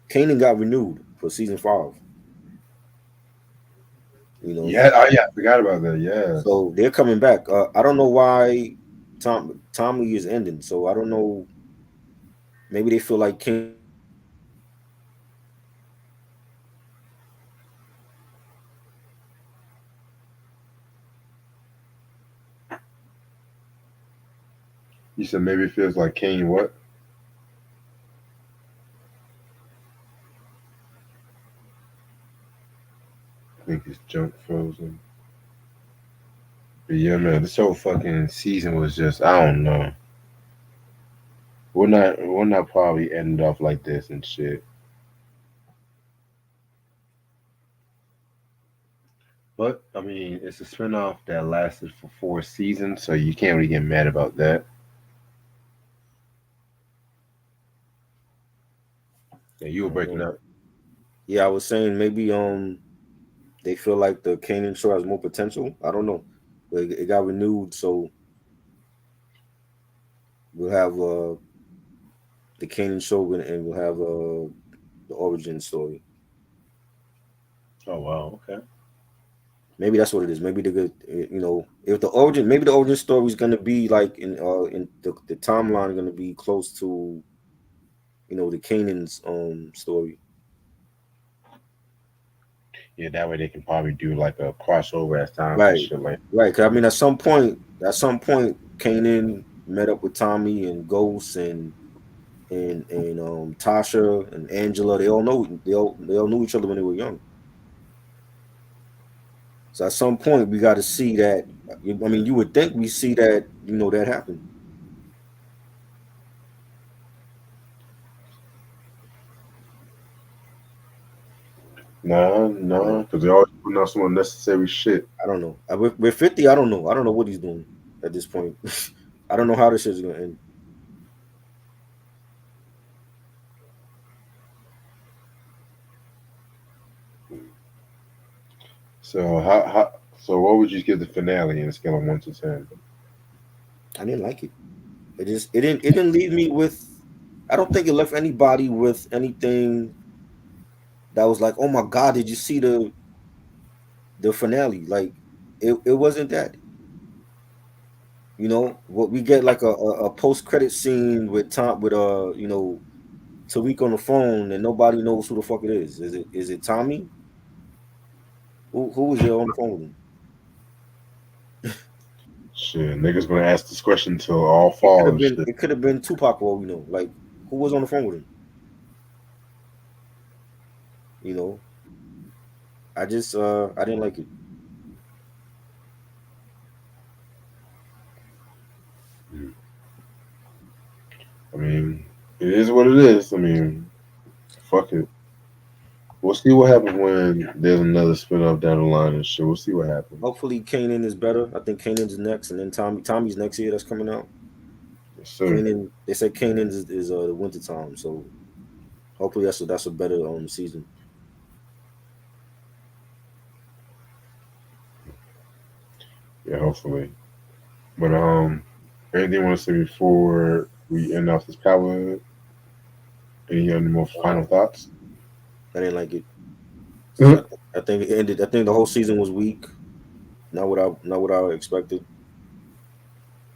Kanan got renewed for season 5. You know, Yeah, oh yeah, I forgot about that. Yes. so they're coming back. I don't know why Tommy is ending. So I don't know. Maybe they feel like Kanan is too old to be in the role anymore. You said maybe it feels like Kane what? think it's junk frozen. But yeah, man, this whole fucking season was just I don't know. We're not probably end off like this and shit. But I mean, it's a spinoff that lasted for 4 seasons, so you can't really get mad about that. Yeah, you I were don't breaking know. up. Yeah, I was saying maybe they feel like the Kanan show has more potential. I don't know. But it got renewed, so we'll have the Kanan show and we'll have the origin story. Oh wow, okay. Maybe that's what it is. Maybe the good, if the origin, maybe the origin story is gonna be like in the timeline gonna be close to the Kanan's story. Yeah, that way they can probably do like a crossover as times and Right, shit like. right. 'Cause I mean, at some point, Kanan met up with Tommy and Ghost and Tasha and Angela. They all knew each other when they were young. So at some point, we got to see that. I mean, you would think we see that that happen. Nah, You nah, know, because they always putting out some unnecessary shit. I don't know. With 50, I don't know. I don't know what he's doing at this point. I don't know how this shit's gonna end. So so what would you give the finale in a scale of 1 to 10? I didn't like it. It didn't leave me with. I don't think it left anybody with anything that was like, oh my god, did you see the finale? Like, it wasn't that. What we get like a post credit scene with Tom with Tariq on the phone and nobody knows who the fuck it is. Is it Tommy? Who was there on the phone with him? Shit, niggas gonna ask this question till all It could fall have and been shit. it could have been Tupac, or like who was on the phone with him? You know, I didn't like it. I mean, it is what it is. I mean, fuck it. We'll see what happens when there's another spin off down the line and shit. We'll see what happens. Hopefully Kanan is better. I think Kanan's next, and then Tommy's next year that's coming out. Yes, sir. Kanan, they said Kanan is the winter time, so hopefully that's a better season. Yeah, hopefully. But anything you want to say before we end off this power? Any other more final Uh, thoughts? I didn't like it. I, Mhm. th- I think it ended. I think the whole season was weak. Not what I expected.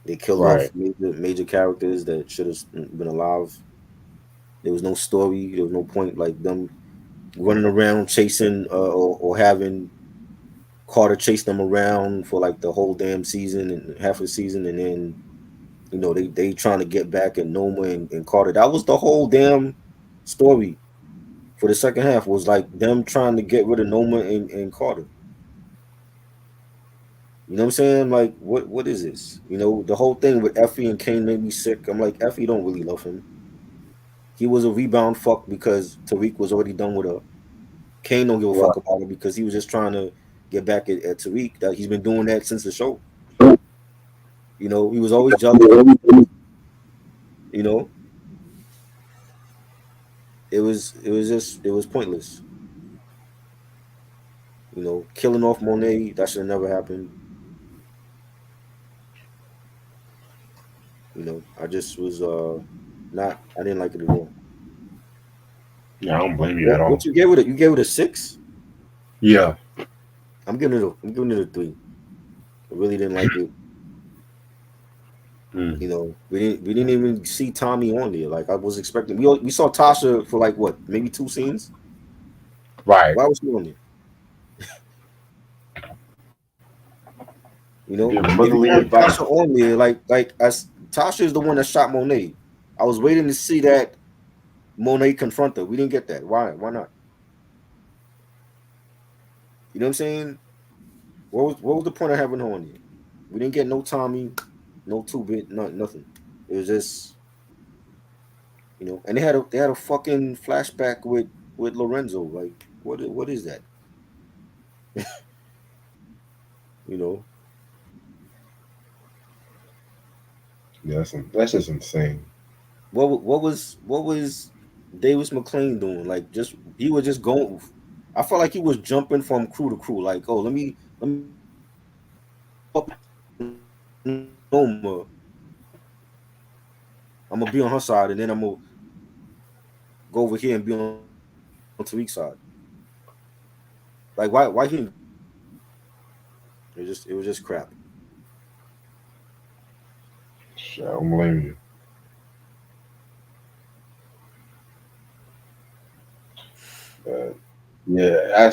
They killed off Right. major characters that should have been alive. There was no story. There was no point like them running around chasing or having Carter chase them around for like the whole damn season and half of the season, and then they trying to get back at Noma and Carter. That was the whole damn story for the second half, was like them trying to get rid of Noma and Carter. You know what I'm saying? Like, what is this? The whole thing with Effie and Kane made me sick. I'm like, Effie don't really love him. He was a rebound fuck because Tariq was already done with her. Kane don't give a Right. fuck about her because he was just trying to get back at Tariq. That he's been doing that since the show. He was always jealous. You know, it was pointless. Killing off Monet, that should have never happened. I just was not. I didn't like it at all. Yeah, I don't blame you at What all. you gave it? You gave it a 6. Yeah. I'm giving it a 3. I really didn't like it. Mm. We didn't even see Tommy on there. Like I was expecting. We saw Tasha for like what, maybe 2 scenes. Right. Why was she on there? Give If you motherly want advice. Tasha on there, like as Tasha is the one that shot Monet. I was waiting to see that Monet confront her. We didn't get that. Why? Why not? You know what I'm saying? What was the point of having her on here? We didn't get no Tommy, no 2-bit, nothing. It was just, and they had a fucking flashback with Lorenzo. Like, what is that? You know, Yeah, that's just insane. what was Davis McLean doing? Like, just he was just going. I felt like he was jumping from crew to crew. Like, oh, let me Noma. I'm gonna be on her side, and then I'm gonna go over here and be on Tariq's side. Like, why he didn't go that route? It was just crap. Shit, I don't blame you. But yeah,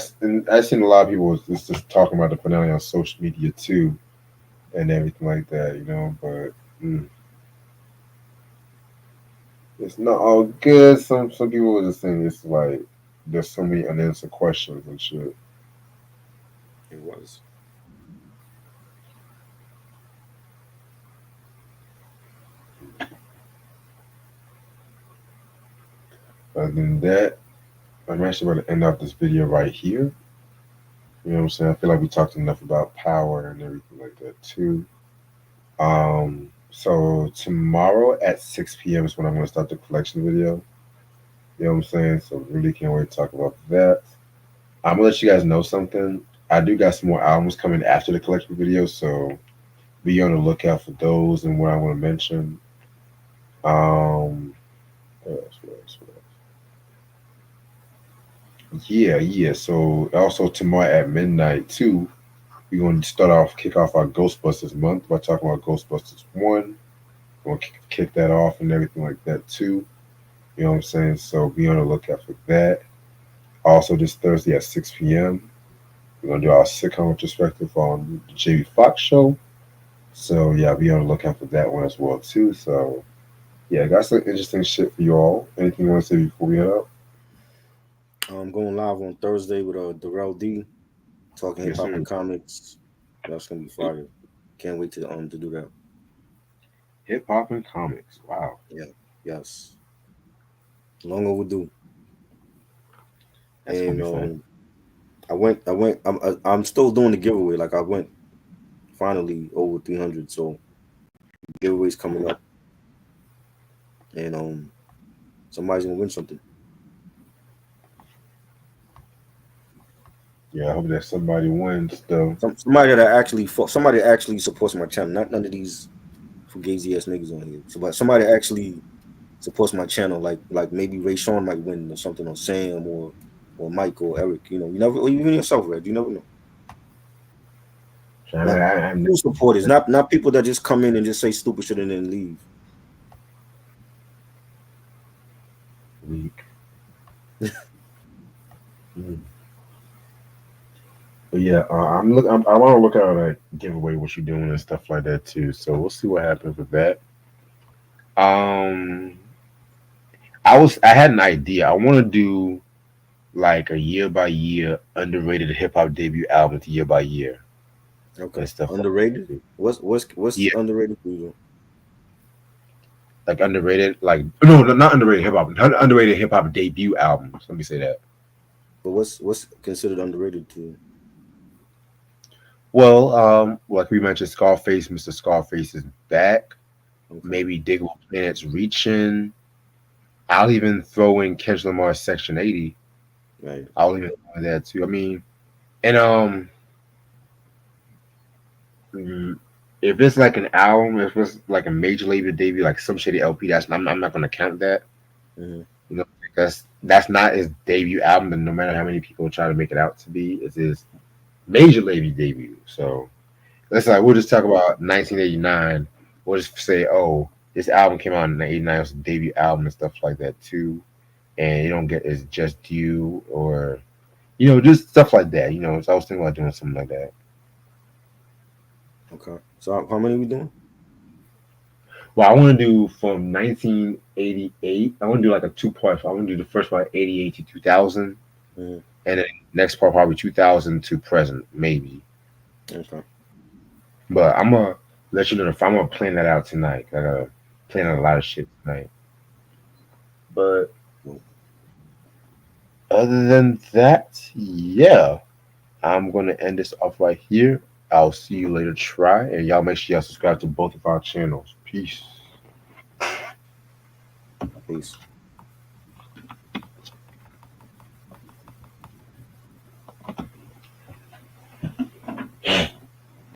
I seen a lot of people was just talking about the finale on social media too, and everything like that, But it's not all good. Some people were just saying it's like there's so many unanswered questions and shit. It was. Other than that, I'm actually about to end off this video right here. You know what I'm saying? I feel like we talked enough about power and everything like that too. So tomorrow at 6 p.m. is when I'm gonna start the collection video. You know what I'm saying? So really can't wait to talk about that. I'm gonna let you guys know something. I do got some more albums coming after the collection video, so be on the lookout for those and what I want to mention. What else? Yeah. So also tomorrow at midnight too, we're going to kick off our Ghostbusters month by talking about Ghostbusters 1. We're going to kick that off and everything like that too. You know what I'm saying? So be on the lookout for that. Also, this Thursday at 6 p.m., we're going to do our sitcom retrospective on the Jamie Foxx show. So, yeah, be on the lookout for that one as well too. So, yeah, I got some interesting shit for you all. Anything you want to say before we head out? I'm going live on Thursday with Darrell D, talking hip Yes, hop sir. and comics. That's gonna be fire. Can't wait to do that. Hip hop and comics. Wow. Yeah, yes, long overdue. That's going And to be fun. I'm still doing the giveaway. Like, I went finally over 300, so giveaway's coming up, and somebody's gonna win something. Yeah, I hope that somebody wins, though. Somebody that actually supports my channel, not none of these fugazi ass niggas on here. So, but somebody that actually supports my channel, like maybe Ray Sean might win or something, or Sam, or Mike or Eric. You never, or even yourself, Red. You never know. Not I'm true supporters, not people that just come in and just say stupid shit and then leave. weak. Mm. But yeah, I want to look at like giveaway what you're doing and stuff like that too. So we'll see what happens with that. Um, I had an idea. I want to do like a year by year underrated hip hop debut album year by year Okay, and stuff like that underrated. too. What's Yeah, underrated for you? like underrated, like no, not underrated hip hop, underrated hip hop debut albums. Let me say that. But what's considered underrated to you? Well, like we mentioned, Scarface, Mr. Scarface is back. Okay, Maybe Digable Planets reaching. I'll even throw in Kendrick Lamar's Section 80. right. I'll even throw in that too. I mean, and mm, if it's like an album, if it's like a major label debut, like some shitty LP, I'm not gonna count that. Mm-hmm. You know, because that's not his debut album. And no matter how many people try to make it out to be, it's his major label debut. So let's like we'll just talk about 1989. We'll just say, oh, this album came out in '89. It was a debut album and stuff like that too. And you don't get it's just due or just stuff like that. So I was thinking about doing something like that. Okay. So how many we doing? Well, I want to do from 1988. I want to do like a two-part. I want to do the first part 88 to 2000, Mm-hmm. and then next part probably 2000 to present, maybe. Okay. But I'm gonna let you know if I'm gonna plan that out tonight. I gotta plan out a lot of shit tonight. But other than that, yeah, I'm gonna end this off right here. I'll see you later. Try and y'all make sure y'all subscribe to both of our channels. Peace. Peace.